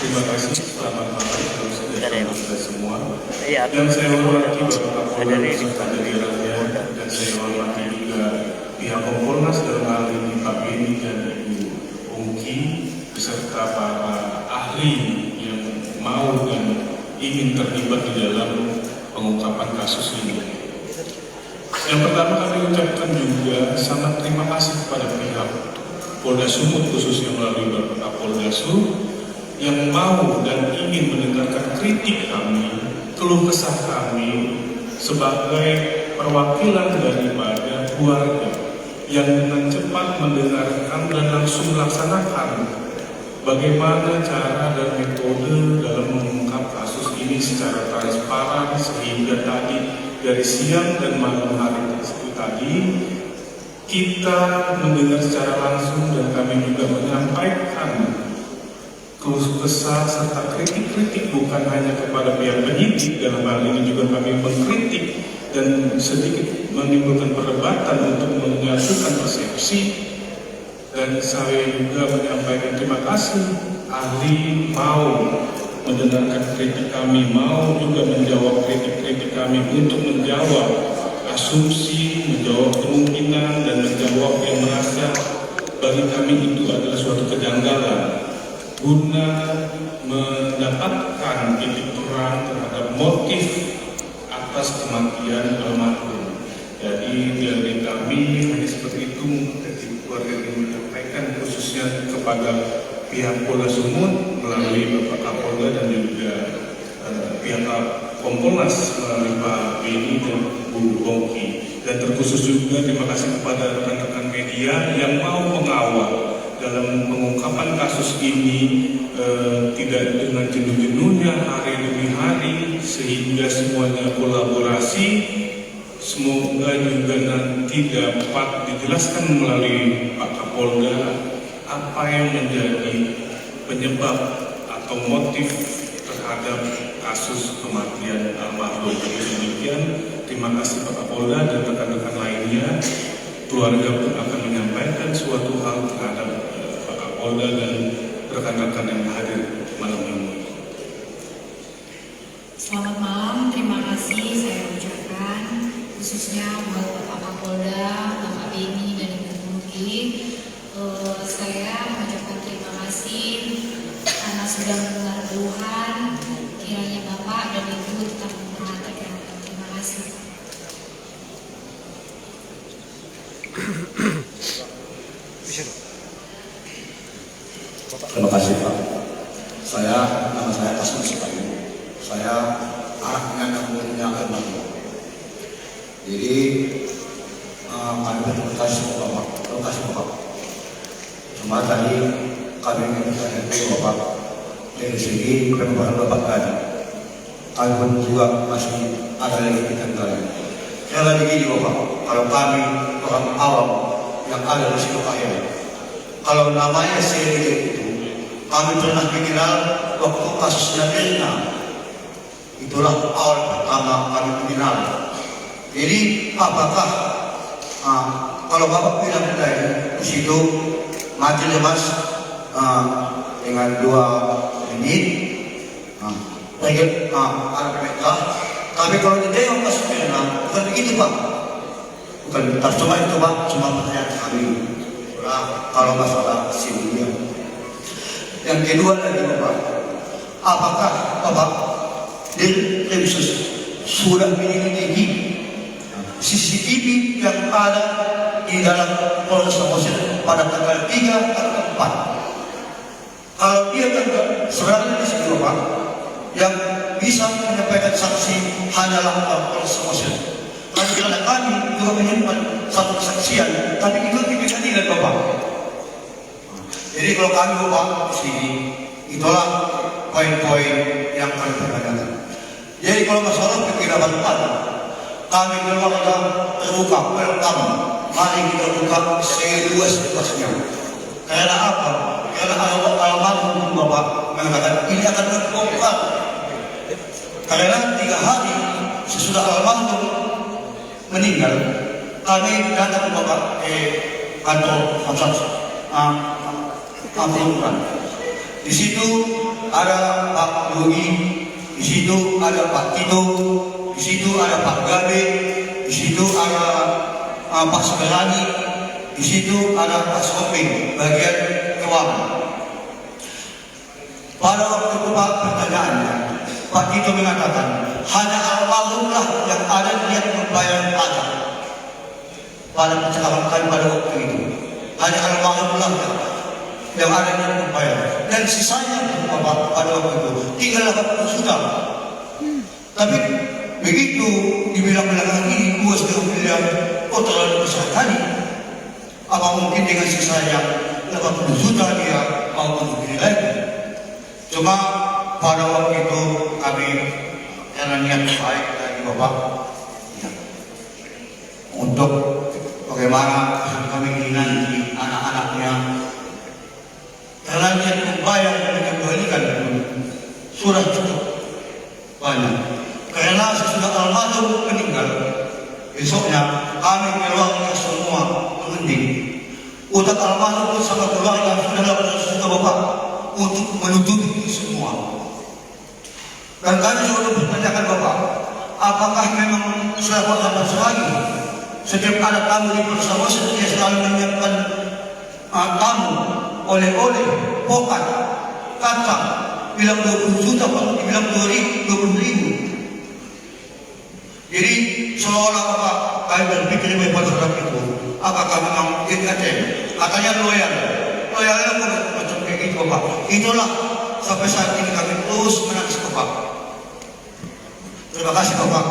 Terima kasih, selamat malam saudara semua. Yang saya hormati Bapak Kapolda beserta jajarannya, dan saya hormati juga pihak Kompolnas dalam hal ini Pak Beni dan Ibu Ungki beserta para ahli yang mau dan ingin terlibat di dalam pengungkapan kasus ini. Yang pertama kami ucapkan juga sangat terima kasih kepada pihak Polda Sumut khususnya melalui Bapak Kapolda yang mau dan ingin mendengarkan kritik kami, keluh kesah kami sebagai perwakilan daripada keluarga yang dengan cepat mendengarkan dan langsung melaksanakan bagaimana cara dan metode dalam mengungkap kasus ini secara transparan, sehingga tadi dari siang dan malam hari tersebut tadi kita mendengar secara langsung dan kami juga menyampaikan keluh kesah serta kritik-kritik bukan hanya kepada pihak penyidik, dalam hal ini juga kami mengkritik dan sedikit menimbulkan perdebatan untuk menyatukan persepsi. Dan saya juga menyampaikan terima kasih ahli mau mendengarkan kritik kami, mau juga menjawab kritik-kritik kami untuk menjawab asumsi, menjawab kemungkinan, dan menjawab yang merasa bagi kami itu adalah suatu kejanggalan guna mendapatkan titik terang terhadap motif atas kematian almarhum. Jadi dari kami hanya seperti itu, dari keluarga khususnya kepada pihak Polda Sumut melalui Bapak Kapolda dan juga pihak Kompolnas melalui Pak Beni dan Bu Bongki. Dan terkhusus juga terima kasih kepada rekan-rekan media yang mau mengawal dalam pengungkapan kasus ini, tidak dengan jenuh-jenuhnya hari demi hari, sehingga semuanya kolaborasi. Semoga juga nanti dapat dijelaskan melalui Pak Kapolda apa yang menjadi penyebab atau motif terhadap kasus kematian almarhum. Demikian, terima kasih Pak Kapolda dan rekan-rekan lainnya. Keluarga pun akan menyampaikan suatu hal terhadap Pak Kapolda dan rekan-rekan yang hadir malam ini.
Selamat malam, terima kasih saya ucapkan khususnya buat Bapak Kapolda, Bapak Beni dan Ibu Bungki. Saya mengucapkan terima kasih karena sudah mendengar keluhan. Kiranya Bapak dan Ibu tetap memperhatikan. Terima kasih.
Terima kasih Pak. Nama saya Kasum Sekali. Saya anaknya kemudiannya almarhum. Jadi kami berterima kasih Bapak. Terima kasih Bapak. Cuma tadi kami ingin menyampaikan Bapak dari segi pengembangan Bapak tadi. Kami pun juga masih ada lagi kita kalian. Saya lagi gini Bapak. Kalau kami orang awam yang ada di situ akhirnya, kalau namanya Seri itu, kami pernah mengenal waktu kasusnya Elna. Itulah awal pertama kami mengenal. Jadi apakah kalau Bapak bilang tadi di situ mati lemas dengan 2 menit, ada mereka. Tapi kalau di Dewan kasus Elna bukan begitu Pak. Bukan cuma itu Pak, cuma pertanyaan kami. Kalau masalah sininya. Yang kedua lagi Bapak, apakah Bapak di Krimsus sudah menyelidiki CCTV yang ada di dalam Polres Samosir pada tanggal 3 atau 4? Kalau dia tanggal sebenarnya di situ Bapak, yang bisa menyampaikan saksi hanyalah Polres Samosir. Tapi karena kami juga menyimpan satu kesaksian, tapi itu tidak dilihat Bapak. Jadi kalau kami Bapak di sini, itulah poin-poin yang kami pertanyakan. Jadi kalau masalah perkiraan kami keluarga terbuka, welcome. Mari kita buka seluas-luasnya. Karena apa? Karena almarhum Bapak mengatakan ini akan terbongkar. Karena 3 hari sesudah almarhum meninggal, kami datang Bapak kantor Ampunan. Di situ ada Pak Yogi, di situ ada Pak Tito, di situ ada Pak Gabe, di situ ada Pak Segelani, di situ ada Pak Soping, bagian keuangan. Pada waktu itu Pak pertanyaannya, Pak Tito mengatakan hanya almarhumlah yang ada niat membayar pajak. Pada percakapan kami pada waktu itu, hanya almarhumlah yang ada niat membayar. Dan sisanya Bapak pada waktu itu tinggal 80 juta. Tapi begitu dibilang belakangan ini 2,5 miliar, terlalu besar tadi. Apa mungkin dengan sisanya 80 juta dia mau membeli lagi? Cuma pada waktu itu kami karena niat baik dari Bapak ya, untuk bagaimana kami ini nanti anak-anaknya karena niat membayar dan dikembalikan sudah cukup banyak. Karena sesudah almarhum meninggal, besoknya kami keluarga semua mengending. Utak almarhum sama keluarga sudah 800 juta Bapak untuk menutupi itu semua. Dan kami juga bertanyakan Bapak, apakah memang sahabat lagi setiap ada tamu di Polres dia selalu menyiapkan tamu, oleh-oleh, pokat, kacang, bilang 20 juta Pak, dibilang 20 ribu. Jadi seolah Bapak kami berpikir pada saat itu, apakah memang IKT katanya loyal pelayanan macam kayak gitu Bapak. Itulah sampai saat ini kami terus menangis Bapak. Terima kasih Bapak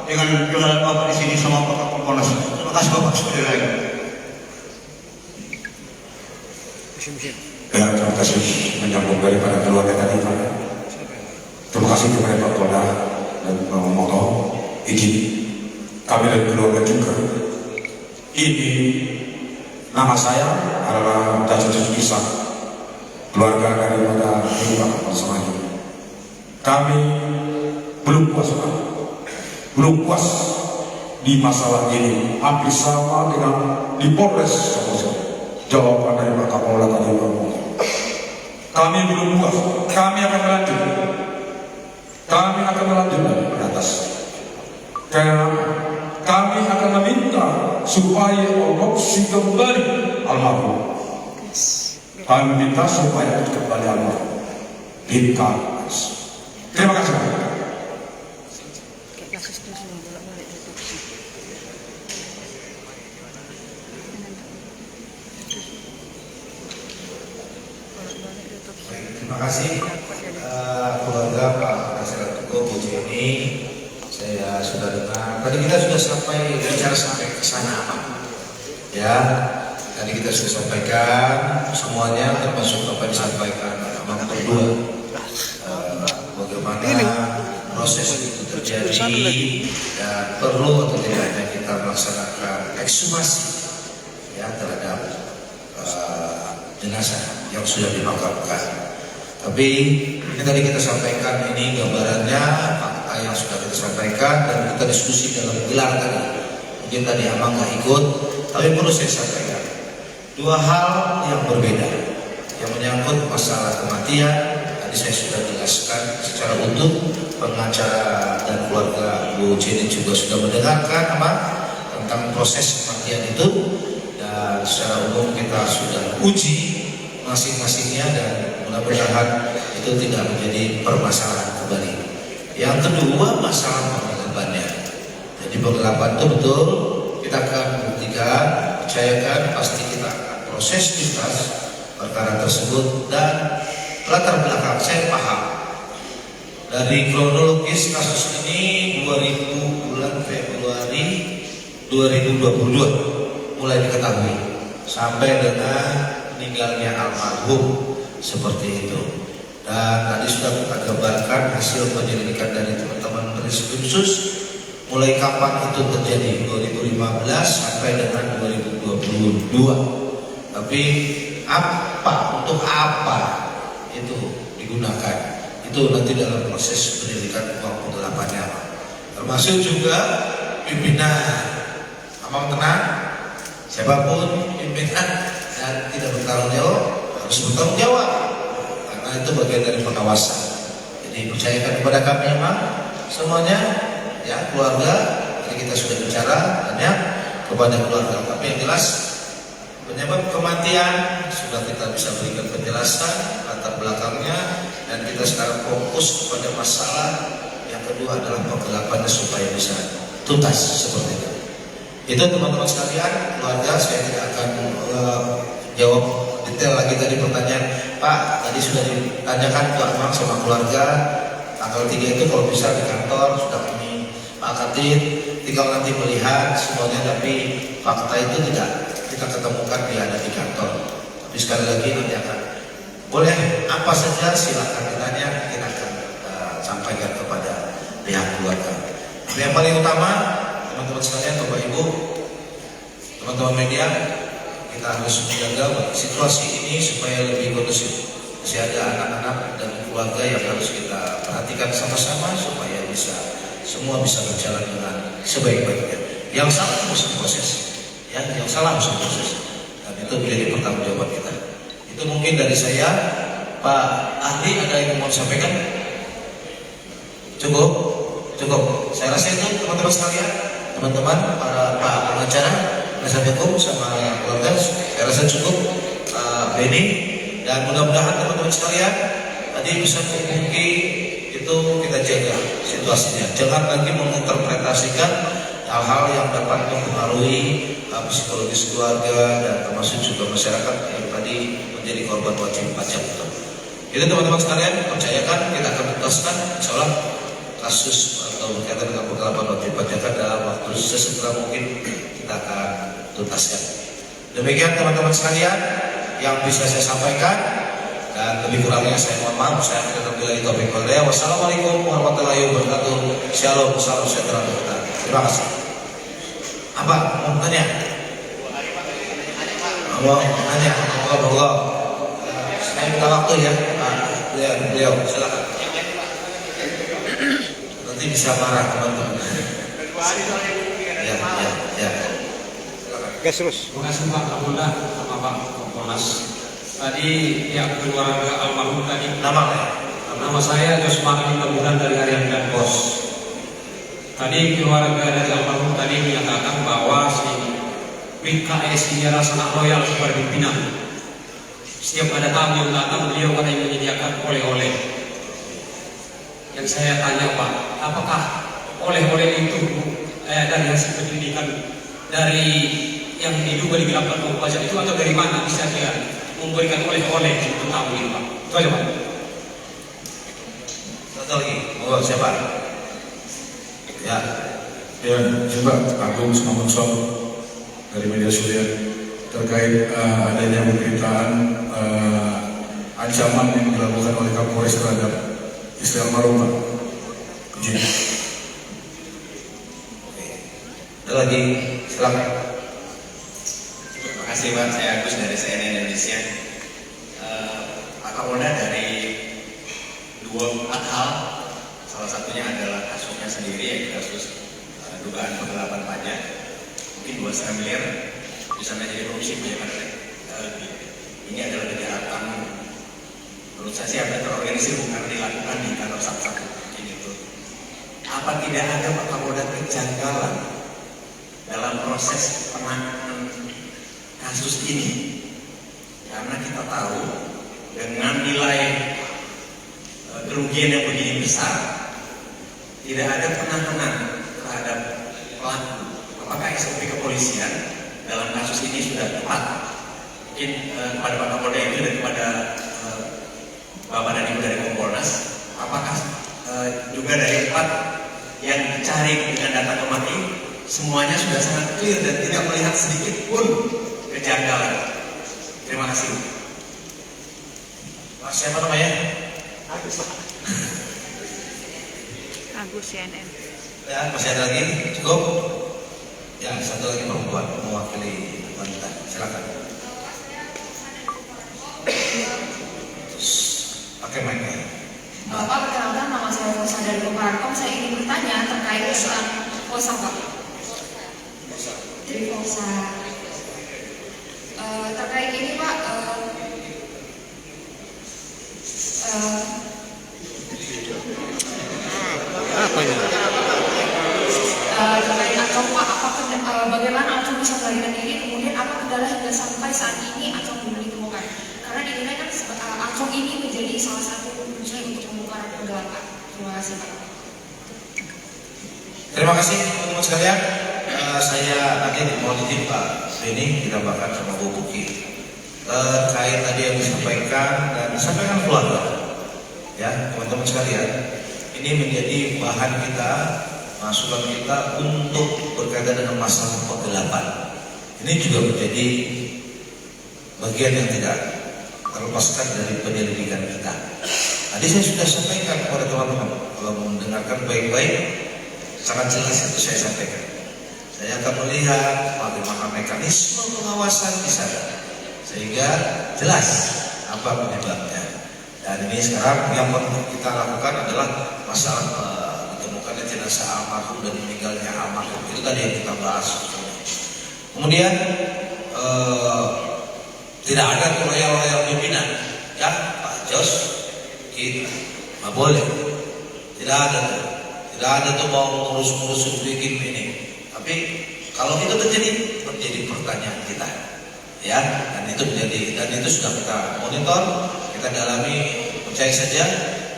dengan jualan Bapak di sini sama Bapak Kompolnas. Terima kasih Bapak sekali lagi.
Ya, terima kasih menyambung daripada keluarga tadi Pak. Terima kasih kepada Pak Polda dan Pak Moto. Izin kami dari keluarga juga. Ini nama saya adalah Datuk Kisah, keluarga daripada Pak Pasamaju. Kami belum puas Pak, belum puas di masalah ini. Hampir sama dengan di Polres Samosir. Jawaban dari Pak Kapolda tadi Pak. Kami belum puas, kami akan melanjut. Kami akan melanjut dari atas. Karena kami akan meminta supaya otopsi kembali almarhum. Kami minta supaya kembali almarhum. Terima kasih.
Terima kasih keluarga Pak Presiden Tuko Bu Jenny. Saya sudah dengar. Tadi kita sudah sampai bicara sampai ke sana Pak. Ya, tadi kita sudah sampaikan semuanya termasuk apa yang disampaikan Abang berdua. Bagaimana proses itu terjadi dan perlu atau tidaknya kita melaksanakan ekshumasi ya terhadap jenazah yang sudah dimakamkan. Tapi ini tadi kita sampaikan ini gambarannya fakta yang sudah kita sampaikan dan kita diskusi dalam gelar tadi. Mungkin tadi Abang nggak ikut, tapi perlu saya sampaikan dua hal yang berbeda yang menyangkut masalah kematian. Tadi saya sudah jelaskan secara utuh, pengacara dan keluarga Bu Jenny juga sudah mendengarkan apa tentang proses kematian itu, dan secara umum kita sudah uji masing-masingnya dan mudah-mudahan itu tidak menjadi permasalahan kembali. Yang kedua, masalah penggelapannya. Jadi penggelapan itu betul kita akan buktikan, percayakan, pasti kita akan proses tuntas perkara tersebut. Dan latar belakang saya paham dari kronologis kasus ini 2000 bulan Februari 2022 mulai diketahui sampai dengan meninggalnya almarhum seperti itu. Dan tadi sudah kita gambarkan hasil penyelidikan dari teman-teman Reskrimsus mulai kapan itu terjadi, 2015 sampai dengan 2022. Tapi apa, untuk apa itu digunakan, itu nanti dalam proses penyelidikan maupun penggelapannya. Termasuk juga pimpinan. Abang tenang, siapapun pimpinan dan tidak bertanggung jawab harus bertanggung jawab, karena itu bagian dari pengawasan. Jadi percayakan kepada kami Abang semuanya ya, keluarga. Jadi kita sudah bicara banyak kepada keluarga, tapi yang jelas penyebab kematian sudah kita bisa berikan penjelasan latar belakangnya, dan kita sekarang fokus kepada masalah yang kedua adalah penggelapannya supaya bisa tuntas seperti itu. Itu teman-teman sekalian, keluarga, saya tidak akan jawab detail lagi tadi pertanyaan Pak. Tadi sudah ditanyakan ke Abang sama keluarga, tanggal 3 itu kalau bisa di kantor sudah kami pakatin, tinggal nanti melihat semuanya. Tapi fakta itu tidak kita ketemukan dia ada di kantor. Tapi sekali lagi nanti akan boleh apa saja silakan ditanya, kita akan sampaikan kepada pihak keluarga. Tapi yang paling utama teman-teman sekalian, Bapak Ibu, teman-teman media, kita harus menjaga situasi ini supaya lebih kondusif. Masih ada anak-anak dan keluarga yang harus kita perhatikan sama-sama supaya semua bisa berjalan dengan sebaik-baiknya. Yang salah harus diproses, ya, yang salah harus diproses, dan itu menjadi pertanggungjawaban kita. Itu mungkin dari saya. Pak Ahli, ada yang mau sampaikan? Cukup? Saya rasa itu teman-teman sekalian, teman-teman para Pak pengacara, penasihat hukum sama keluarga, saya rasa cukup. Benny, dan mudah-mudahan teman-teman sekalian tadi bisa mungkin itu kita jaga situasinya, jangan lagi menginterpretasikan hal-hal yang dapat mempengaruhi psikologis keluarga dan termasuk juga masyarakat yang tadi menjadi korban wajib pajak. Jadi teman-teman sekalian, percayakan kita akan tuntaskan insya Allah kasus atau berkaitan dengan penggelapan wajib pajak dalam waktu sesegera mungkin kita akan tuntaskan. Demikian teman-teman sekalian yang bisa saya sampaikan, dan lebih kurangnya saya mohon maaf. Saya akan kembali topik kedua. Wassalamualaikum warahmatullahi wabarakatuh. Shalom, salam sejahtera untuk kita. Terima kasih. Apa? Mau tanya? Mau tanya? Allah. Saya minta waktu ya. Beliau, silakan. Nanti bisa marah teman-teman. Ya.
Gas terus.
Terima kasih Pak Kapolda sama Pak Kompolnas. Tadi pihak keluarga almarhum tadi. Nama saya Josma Ali Kebunan dari Harian dan Bos. Tadi keluarga dari almarhum tadi menyatakan bahwa si PKS ini sangat loyal kepada pimpinan. Setiap ada tamu yang datang, beliau katanya menyediakan oleh-oleh. Yang saya tanya Pak, apakah oleh-oleh itu dari hasil penyelidikan dari yang diduga digelapkan uang pajak itu, atau dari mana bisa dia memberikan oleh-oleh untuk tamu ini Pak? Itu aja Pak.
Satu lagi, siapa? Ya,
coba Agung Samansong dari Media Surya terkait adanya pemberitaan ancaman yang dilakukan oleh Kapolres terhadap istri almarhum Pak. Izin.
Ada lagi, silakan.
Terima kasih Pak, saya Agus dari CNN Indonesia. Pak Kapolda dari 4 hal, salah satunya adalah kasusnya sendiri, yaitu kasus dugaan penggelapan pajak, mungkin 2,5 miliar bisa menjadi korupsi pajak. Ini adalah kejahatan menurut saya siapa terorganisir, bukan dilakukan di kantor satu-satu. Apa tidak ada Pak Kapolda kejanggalan dalam proses penanganan kasus ini? Karena kita tahu dengan nilai kerugian yang begini besar, tidak ada penahanan terhadap pelaku. Apakah SOP kepolisian dalam kasus ini sudah tepat? Mungkin kepada Pak Kapolda itu dan kepada Bapak dan Ibu dari Kompolnas, apakah juga dari 4 yang dicari dengan data kemati semuanya sudah sangat clear dan tidak melihat sedikit pun kejanggalan? Terima kasih.
Mas, siapa namanya?
Agus.
Agus CNN.
Ya, masih ada lagi? Cukup? Ya, satu lagi perempuan mewakili wanita. Silakan. Pakai mic ya.
Bapak, perkenalkan nama saya Rosa dari Koparankom. Saya ingin bertanya terkait usulan Kosa Pak. Trivosa. Terkait ini Pak,
Apa ini?
terkait Acong Pak, bagaimana Acong bisa melarikan diri, kemudian apa kendala hingga sampai saat ini Acong belum ditemukan? Karena dinilai kan Acong ini menjadi salah satu kunci untuk membongkar penggelapan. Terima kasih Pak.
Terima kasih teman-teman sekalian. Saya nanti mohon izin Pak Beni ditambahkan sama Bu Buki terkait tadi yang disampaikan dan disampaikan keluarga. Ya teman-teman sekalian, ini menjadi bahan kita, masukan kita untuk berkaitan dengan masalah penggelapan. Ini juga menjadi bagian yang tidak terlepaskan dari penyelidikan kita. Tadi saya sudah sampaikan kepada teman-teman, kalau mendengarkan baik-baik, sangat jelas itu saya sampaikan. Saya akan melihat bagaimana mekanisme pengawasan di sana, sehingga jelas apa penyebabnya. Dan ini sekarang yang kita lakukan adalah masalah ditemukannya jenazah almarhum dan meninggalnya almarhum. Itu tadi yang kita bahas. Kemudian tidak ada loyal pimpinan, ya Pak Jos, kita nggak boleh. Tidak ada tuh mau ngurus bikin ini. Tapi kalau itu menjadi pertanyaan kita, ya, dan itu sudah kita monitor, kita dalami, percaya saja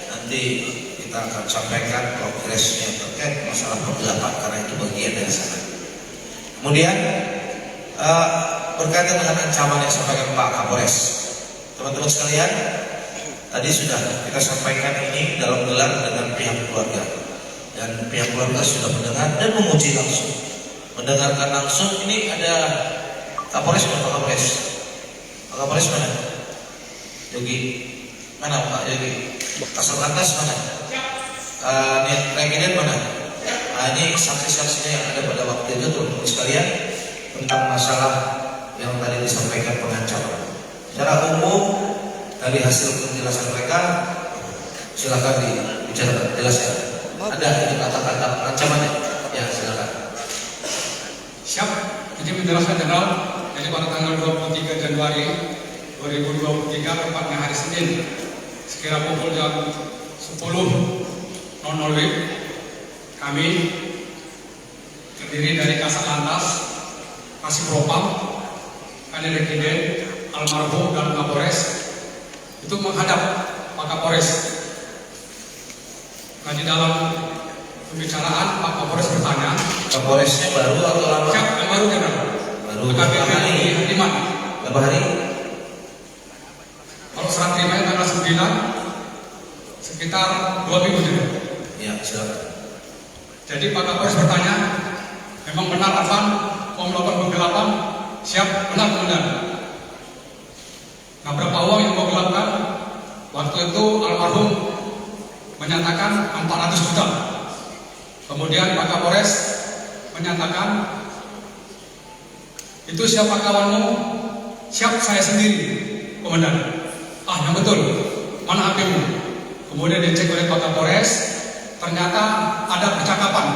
nanti kita akan sampaikan progresnya terkait masalah penggelapan karena itu bagian dari sana. Kemudian berkaitan dengan ancaman yang disampaikan Pak Kapolres, Teman-teman sekalian, tadi sudah kita sampaikan ini dalam gelar dengan pihak keluarga, dan pihak keluarga sudah mendengar dan menguji langsung, mendengarkan langsung. Ini ada Kapolres atau Pak Kapolres? Pak Kapolres mana? Yogi mana Pak Yogi? Kasal Lantas mana? Regiden mana? Nah, ini saksi-saksinya yang ada pada waktu itu, teman-teman sekalian, tentang masalah yang tadi disampaikan pengancaman. Secara umum dari hasil penjelasan mereka, silakan dibicarakan, jelaskan. Ada itu kata-kata pengancamannya? Ya, silakan.
Siap. Jadi penjelasan general. Jadi pada tanggal 23 Januari 2023, tepatnya hari Senin, sekira pukul jam 10.00 WIB, kami terdiri dari Kasat Lantas, Kasih Propam, Kanit Regiden, almarhum dan Kapolres itu menghadap Pak Kapolres. Nah, di dalam pembicaraan Pak Kapolres bertanya.
Kapolresnya baru atau lama?
Siap, yang baru kan?
Baru. Berapa hari?
Di mana?
Berapa hari?
Kalau serah terimanya tanggal 9, sekitar 2 minggu juga.
Ya, silakan.
Jadi Pak Kapolres bertanya, memang benar Arfan mau melakukan penggelapan? Siap, benar kemudian. Nah, berapa uang yang mau gelapkan? Waktu itu almarhum menyatakan 400 juta. Kemudian Pak Kapolres menyatakan, itu siapa kawanmu? Siap, saya sendiri, komandan. Ah, yang betul. Mana HP-mu? Kemudian dicek oleh Pak Kapolres, ternyata ada percakapan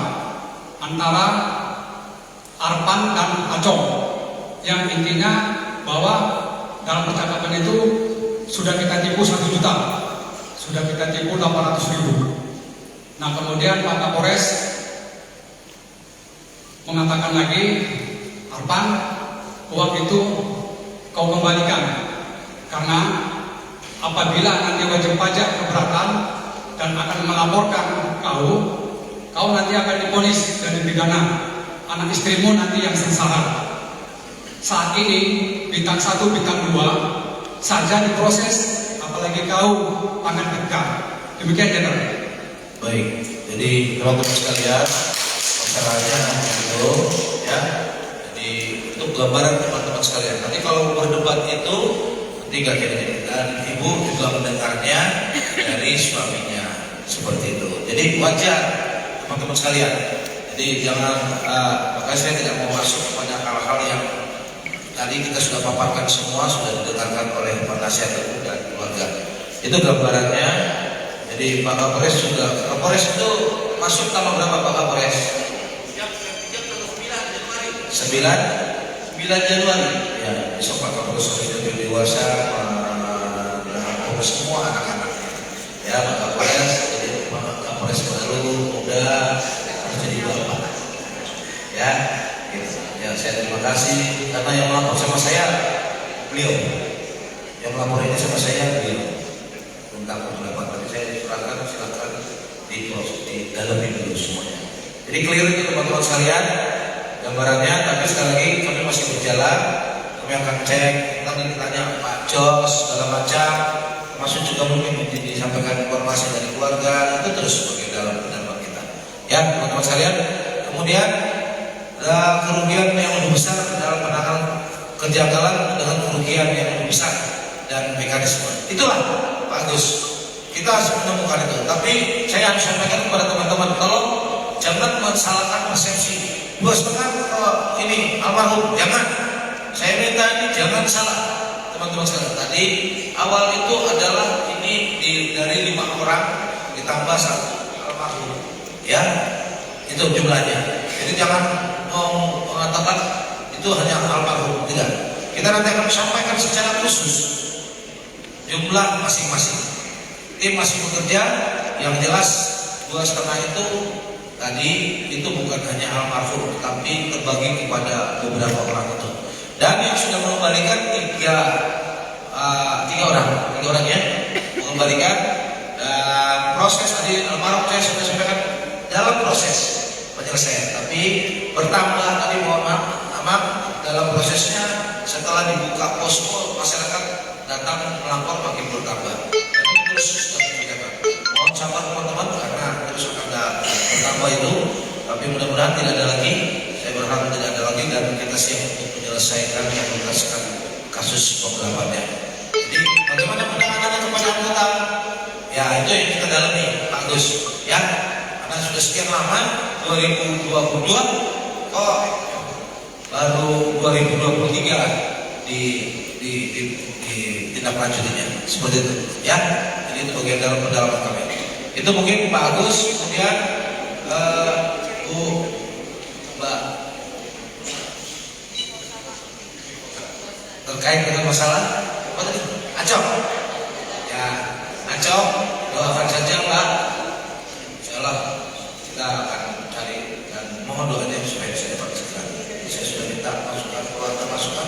antara Arpan dan Acong yang intinya bahwa dalam percakapan itu sudah kita tipu 1 juta, sudah kita tipu 800.000. Nah, kemudian Pak Kapolres mengatakan lagi, Arpan, uang itu kau kembalikan, karena apabila nanti wajib pajak keberatan dan akan melaporkan kau nanti akan diponis dan dipidana. Anak istrimu nanti yang sengsara. Saat ini bintang 1, bintang 2 saja diproses, apalagi kau akan dekat. Demikian ya,
Baik, jadi teman-teman sekalian, masalahnya itu ya. Jadi untuk gambaran teman-teman sekalian. Nanti kalau berdebat itu tiga kali, dan ibu juga mendengarnya dari suaminya seperti itu. Jadi wajar teman-teman sekalian. Jadi jangan, makanya saya tidak mau masuk kepada hal-hal yang tadi kita sudah paparkan semua, sudah didengarkan oleh penasihat hukum dan keluarga. Itu gambarannya. Jadi Pak Kapolres juga, Kapolres itu masuk tanggal berapa Pak Kapolres? 9 Januari. Ya, besok Pak Kapolres sudah dewasa, semua anak-anaknya. Ya, Pak Kapolres, jadi Pak Kapolres baru, muda, harus jadi bapak. Ya, gitu. Ya, saya terima kasih karena yang melapor sama saya beliau, yang melapor ini sama saya beliau tentang pendapat tadi saya silakan di dalam dulu semuanya. Jadi clear itu teman-teman sekalian gambarannya. Tapi sekali lagi kami masih berjalan, kami akan cek tadi ditanya Pak Jos segala macam, termasuk juga mungkin disampaikan informasi dari keluarga, itu terus sebagai dalam pendapat kita. Ya teman-teman sekalian, kemudian kerugian yang lebih besar dalam penanganan kejanggalan dengan kerugian yang lebih besar dan mekanisme. Itulah Pak Agus, kita harus menemukan itu. Tapi saya harus sampaikan kepada teman-teman, kalau jangan mensalahkan persepsi 2,5 kalau ini almarhum, jangan. Saya minta ini jangan salah teman-teman sekalian. Tadi awal itu adalah ini dari 5 orang ditambah 1 almarhum, ya itu jumlahnya. Jadi jangan mengatakan itu hanya almarhum, tidak. Kita nanti akan sampaikan secara khusus jumlah masing-masing. Tim masih bekerja. Yang jelas 2,5 itu tadi itu bukan hanya almarhum, tetapi terbagi kepada beberapa orang itu. Dan yang sudah mengembalikan tiga orang ya, mengembalikan. Dan proses tadi almarhum saya sudah sampaikan dalam proses penyelesaian. Tapi bertambah tadi mohon maaf memang dalam prosesnya setelah dibuka posko masyarakat datang melapor makin bertambah. Dan terus sudah dikerjakan. Mohon sabar teman-teman karena terus ada bertambah itu, tapi mudah-mudahan tidak ada lagi. Saya berharap tidak ada lagi dan kita siap untuk menyelesaikan dan menuntaskan kasus penggelapannya. Jadi bagaimana penanganan kepada anggota? Ya itu yang kita dalami, Pak Gus. Ya, karena sudah sekian lama 2022 kok baru 2023 ditindaklanjutinya seperti itu. Ya, jadi itu bagian dalam pendalaman kami. Itu mungkin Pak Agus, kemudian Bu Mbak terkait dengan masalah apa tadi? Acok. Ya, Acok, doakan saja Mbak. Insyaallah kita akan cari dan mohon doanya supaya bisa dapat segera. Saya sudah minta masukan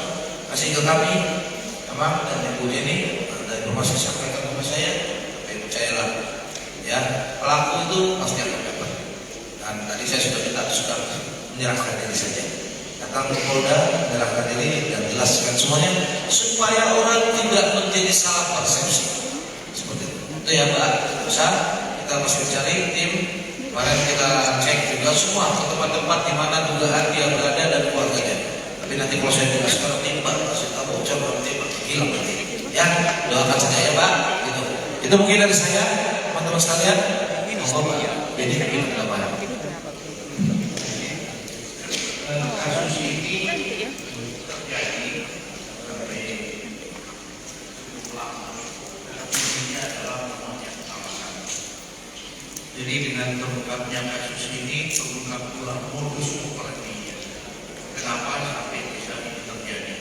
kasih ke kami, Bapak dan Ibu ini ada informasi sampaikan kepada saya, tapi percayalah, ya pelaku itu pasti akan dapat. Dan tadi saya sudah minta menyerahkan diri saja. Datang ke Polda, menyerahkan diri dan jelaskan semuanya supaya orang tidak menjadi salah persepsi. Seperti itu. Itu ya Mbak, besar kita masih mencari tim. Kemarin kita cek juga semua tempat-tempat di mana dugaan dia berada dan keluarganya. Tapi nanti kalau saya jelaskan timba, kasih tahu coba timba hilang nanti. Ya, doakan saja ya Pak. Gitu. Itu mungkin dari saya, teman-teman sekalian. Monggo Pak. Jadi kita tidak marah.
Kasus ini terjadi sampai lama. Ini adalah namanya pengawasan. Jadi dengan terungkapnya kasus ini terungkap pula modus operandinya. Kenapa sampai bisa ini terjadi?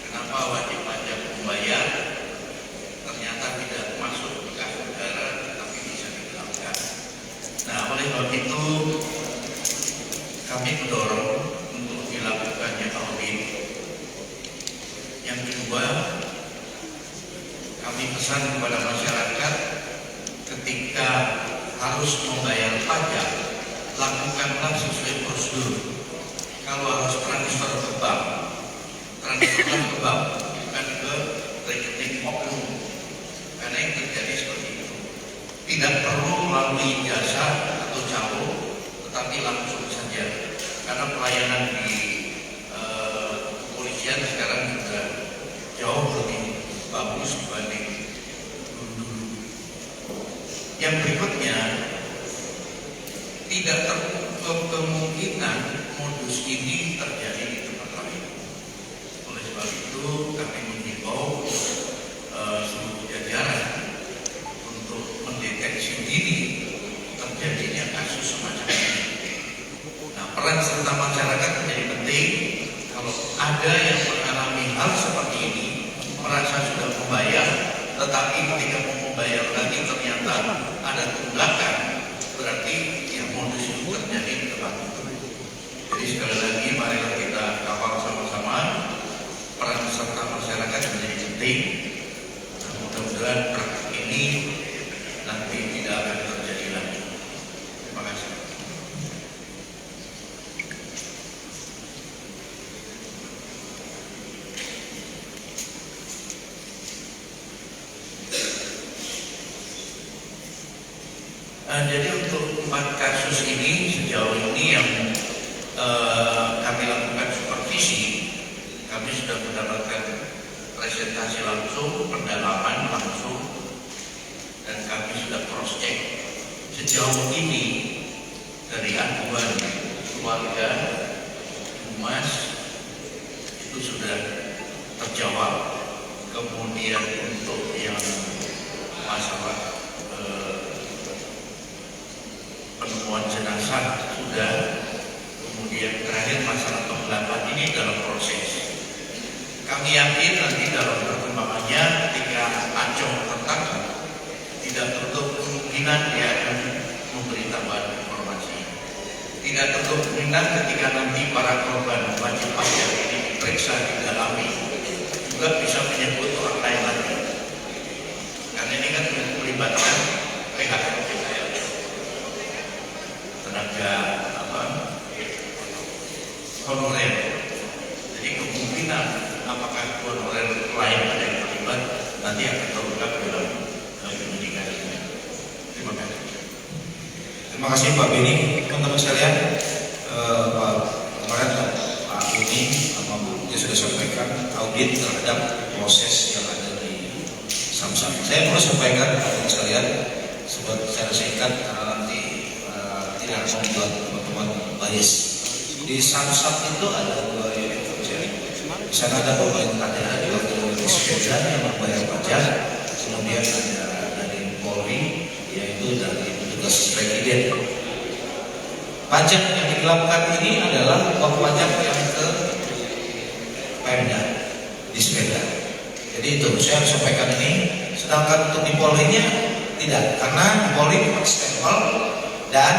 Kenapa wajib pajak membayar ternyata tidak masuk ke kas negara tapi bisa digelapkan? Nah, oleh sebab itu kami mendorong untuk dilakukannya audit. Yang kedua, kami pesan kepada masyarakat ketika harus membayar pajak, lakukanlah sesuai prosedur. Kalau harus transfer ke bank, transferkan ke bank, bukan ke rekening oknum. Karena yang terjadi seperti itu. Tidak perlu melalui jasa atau calo, tetapi langsung saja. Karena pelayanan di kepolisian sekarang juga jauh lebih bagus dibanding dulu. Yang berikutnya, tidak tertutup kemungkinan modus ini terjadi di tempat lain. Oleh sebab itu, kami menghimbau seluruh jajaran untuk mendeteksi dini terjadinya kasus semacam ini. Nah, peran serta masyarakat menjadi penting. Kalau ada yang mengalami hal seperti ini, merasa sudah membayar, tetapi ketika mau membayar lagi ternyata ada tunggakan, berarti yang modus itu terjadi di tempat itu. Jadi sekali lagi marilah kita kawal sama-sama, peran serta masyarakat menjadi penting. Nah, mudah-mudahan praktik ini nanti tidak akan terjadi lagi. Terima kasih. Jadi untuk 4 kasus ini sejauh ini yang kami lakukan supervisi, kami sudah mendapatkan presentasi langsung, pendalaman langsung, dan kami sudah cross check. Sejauh ini dari aduan keluarga, humas itu sudah terjawab. Kemudian untuk yang masalah penemuan jenazah sudah, kemudian terakhir masalah penggelapan ini dalam proses. Kami yakin nanti dalam perkembangannya ketika Acong tertangkap, tidak tertutup kemungkinan dia akan memberi tambahan informasi. Tidak tertutup kemungkinan ketika nanti para korban wajib pajak ini diperiksa, didalami, juga bisa menyebut orang lain lagi. Karena ini kan melibatkan PHK. tenaga honorer. honorer lain ada yang terlibat, nanti akan terungkap dalam penyidikan ini. Terima kasih.
Terima kasih Pak Beni, teman-teman sekalian. Kemarin Pak Beni dia sudah sampaikan audit terhadap proses yang ada di Samsat. Saya perlu sampaikan teman-teman sekalian secara singkat karena nanti tidak membuat teman-teman bias. Di Samsat itu ada 2 unit kerja. Di sana ada pemain ada di waktu sepeda yang membayar pajak, kemudian ada dari Polri yaitu dari petugas presiden. Pajak yang digelapkan ini adalah uang pajak yang ke Pemda di sepeda. Jadi itu saya harus sampaikan ini. Sedangkan untuk di Polri-nya tidak, karena di Polri cuma stempel dan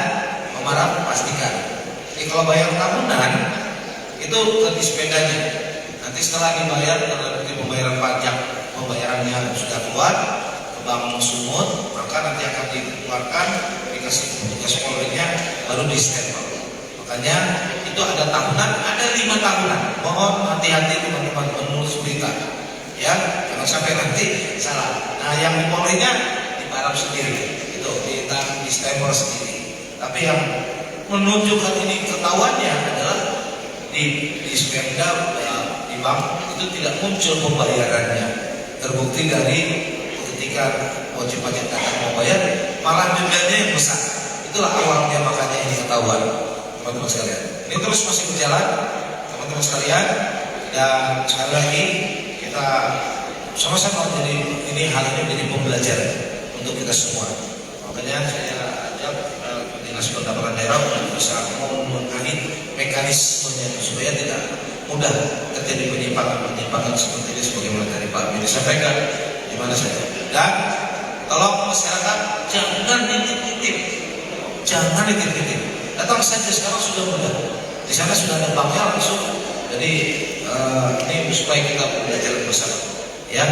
nomor pastikan. Jadi kalau bayar tahunan itu ke di sepedanya. Nanti setelah dibayar dalam pembayaran pajak, pembayarannya sudah keluar ke Bank Sumut, maka nanti akan dikeluarkan dikasih petugas Polri-nya baru di stempel. Makanya itu ada tahunan, ada 5 tahunan. Mohon hati-hati teman-teman menulis berita, ya jangan sampai nanti salah. Nah yang di Polri-nya dibarang sendiri, itu di stempel sendiri. Tapi yang menunjukkan ini ketahuannya adalah di sepeda di bank itu tidak muncul pembayarannya. Terbukti dari ketika wajib pajak datang membayar, malah dendanya yang besar. Itulah awalnya, makanya ini ketahuan, teman-teman sekalian. Ini terus masih berjalan, teman-teman sekalian. Dan sekali lagi kita sama-sama jadi ini hal ini menjadi pembelajaran untuk kita semua. Makanya saya ajak Dinas Pendapatan Daerah untuk bisa mengenai mekanismenya supaya tidak mudah terjadi penyimpangan seperti ini, sebagaimana tadi Pak Bini sampaikan di mana saja. Dan tolong masyarakat jangan dititip, datang saja, sekarang sudah mudah. Di sana sudah ada banknya langsung. Jadi ini supaya kita belajar bersama. Ya,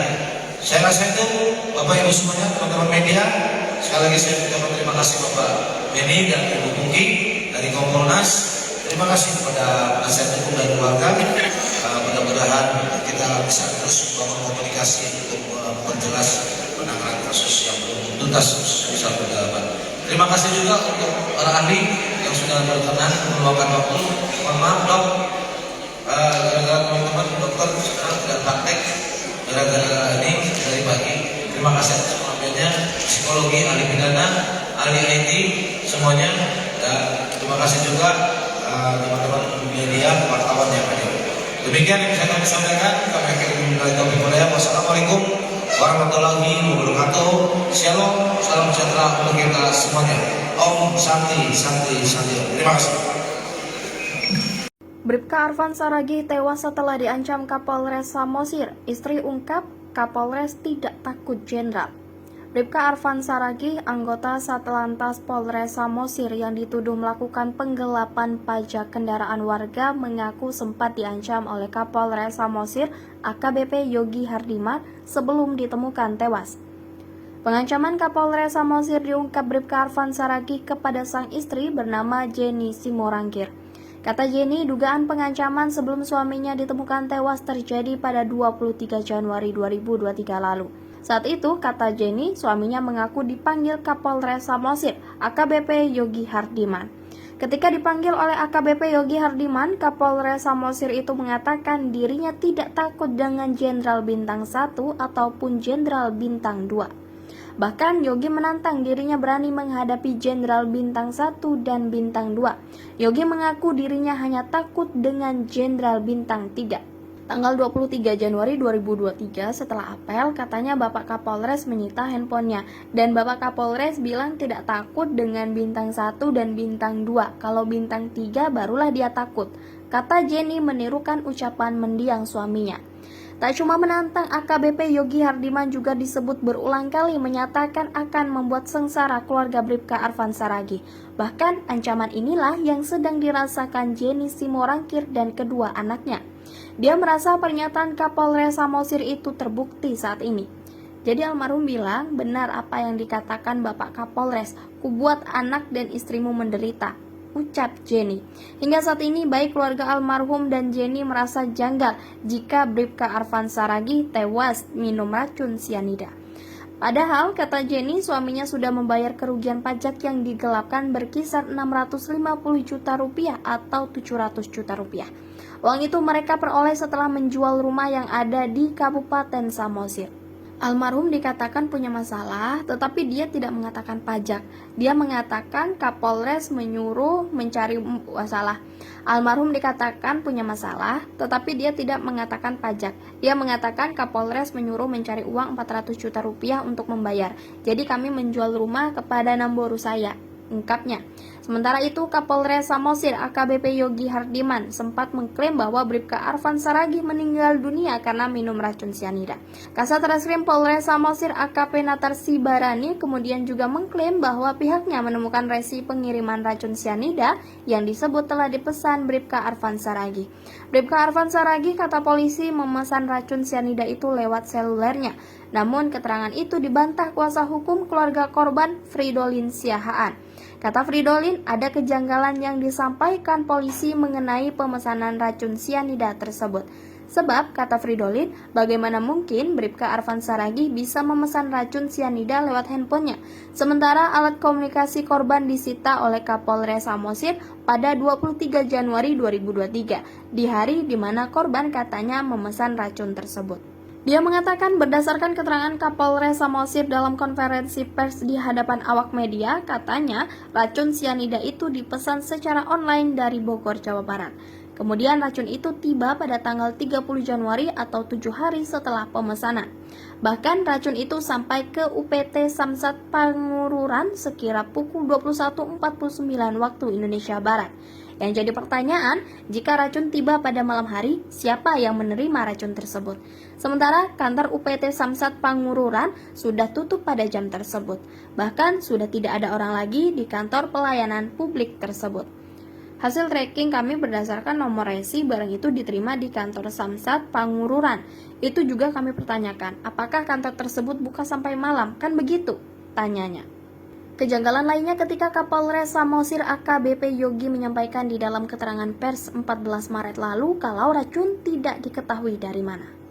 saya rasa itu Bapak Ibu semuanya, teman-teman media. Sekali lagi saya ucapkan terima kasih Bapak Beni dan Ibu Pungki dari Kompolnas. Terima kasih kepada penasihat hukum dan keluarga. Mudah-mudahan kita bisa terus membangun komunikasi untuk memperjelas penanganan kasus yang belum tuntas bisa berdalaman. Terima kasih juga untuk para ahli yang sudah berkenan meluangkan waktu. Mohon maaf dok, gara-gara teman-teman dokter sekarang tidak praktek gara-gara ini dari pagi. Terima kasih atas pengambilnya, psikologi, ahli pidana, ahli IT, semuanya. Dan terima kasih juga teman-teman media, wartawan yang hadir. Demikian yang bisa kami sampaikan. Kami akhiri memulai topik mulai. Wassalamualaikum warahmatullahi wabarakatuh. Shalom, salam sejahtera untuk kita semuanya. Om Santi. Terima kasih.
Bribka Arfan Saragih tewas setelah diancam Kapolres Samosir. Istri ungkap Kapolres tidak takut jenderal. Bribka Arfan Saragih, anggota Satlantas Polres Samosir yang dituduh melakukan penggelapan pajak kendaraan warga, mengaku sempat diancam oleh Kapolres Samosir AKBP Yogi Hardiman sebelum ditemukan tewas. Pengancaman Kapolres Samosir diungkap Bribka Arfan Saragih kepada sang istri bernama Jenny Simorangkir. Kata Jenny, dugaan pengancaman sebelum suaminya ditemukan tewas terjadi pada 23 Januari 2023 lalu. Saat itu, kata Jenny, suaminya mengaku dipanggil Kapolres Samosir, AKBP Yogi Hardiman. Ketika dipanggil oleh AKBP Yogi Hardiman, Kapolres Samosir itu mengatakan dirinya tidak takut dengan Jenderal Bintang 1 ataupun Jenderal Bintang 2. Bahkan Yogi menantang dirinya berani menghadapi Jenderal Bintang 1 dan Bintang 2. Yogi mengaku dirinya hanya takut dengan Jenderal Bintang 3. Tanggal 23 Januari 2023 setelah apel, katanya Bapak Kapolres menyita handphonenya. Dan Bapak Kapolres bilang tidak takut dengan Bintang 1 dan Bintang 2. Kalau Bintang 3 barulah dia takut. Kata Jenny menirukan ucapan mendiang suaminya. Tak cuma menantang, AKBP Yogi Hardiman juga disebut berulang kali menyatakan akan membuat sengsara keluarga Bribka Arfan Saragih. Bahkan ancaman inilah yang sedang dirasakan Jenny Simorangkir dan kedua anaknya. Dia merasa pernyataan Kapolres Samosir itu terbukti saat ini. Jadi almarhum bilang, benar apa yang dikatakan Bapak Kapolres, ku buat anak dan istrimu menderita. ucap Jenny. Hingga saat ini baik keluarga almarhum dan Jenny merasa janggal jika Bribka Arfan Saragih tewas minum racun sianida. Padahal, kata Jenny, suaminya sudah membayar kerugian pajak yang digelapkan berkisar 650 juta rupiah atau 700 juta rupiah. Uang itu mereka peroleh setelah menjual rumah yang ada di Kabupaten Samosir. Almarhum dikatakan punya masalah, tetapi dia tidak mengatakan pajak. Dia mengatakan Kapolres menyuruh mencari masalah. Almarhum dikatakan punya masalah, tetapi dia tidak mengatakan pajak. Dia mengatakan Kapolres menyuruh mencari uang 400 juta rupiah untuk membayar. Jadi kami menjual rumah kepada Namboru saya, ungkapnya. Sementara itu, Kapolres Samosir AKBP Yogi Hardiman sempat mengklaim bahwa Bribka Arfan Saragih meninggal dunia karena minum racun sianida. Kasat Reskrim Polres Samosir AKP Natarsi Barani kemudian juga mengklaim bahwa pihaknya menemukan resi pengiriman racun sianida yang disebut telah dipesan Bribka Arfan Saragih. Bribka Arfan Saragih, kata polisi, memesan racun sianida itu lewat selulernya. Namun keterangan itu dibantah kuasa hukum keluarga korban, Fridolin Siahaan. Kata Fridolin, ada kejanggalan yang disampaikan polisi mengenai pemesanan racun sianida tersebut. Sebab, kata Fridolin, bagaimana mungkin Bribka Arfan Saragih bisa memesan racun sianida lewat handphonenya, sementara alat komunikasi korban disita oleh Kapolres Samosir pada 23 Januari 2023, di hari di mana korban katanya memesan racun tersebut. Dia mengatakan berdasarkan keterangan Kapolres Samosir dalam konferensi pers di hadapan awak media, katanya racun sianida itu dipesan secara online dari Bogor, Jawa Barat. Kemudian racun itu tiba pada tanggal 30 Januari atau 7 hari setelah pemesanan. Bahkan racun itu sampai ke UPT Samsat Pangururan sekira pukul 21.49 waktu Indonesia Barat. Yang jadi pertanyaan, jika racun tiba pada malam hari, siapa yang menerima racun tersebut? Sementara kantor UPT Samsat Pangururan sudah tutup pada jam tersebut. Bahkan sudah tidak ada orang lagi di kantor pelayanan publik tersebut. Hasil tracking kami berdasarkan nomor resi barang itu diterima di kantor Samsat Pangururan. Itu juga kami pertanyakan, apakah kantor tersebut buka sampai malam? Kan begitu? Tanyanya. Kejanggalan lainnya ketika Kapolres Samosir AKBP Yogi menyampaikan di dalam keterangan pers 14 Maret lalu kalau racun tidak diketahui dari mana.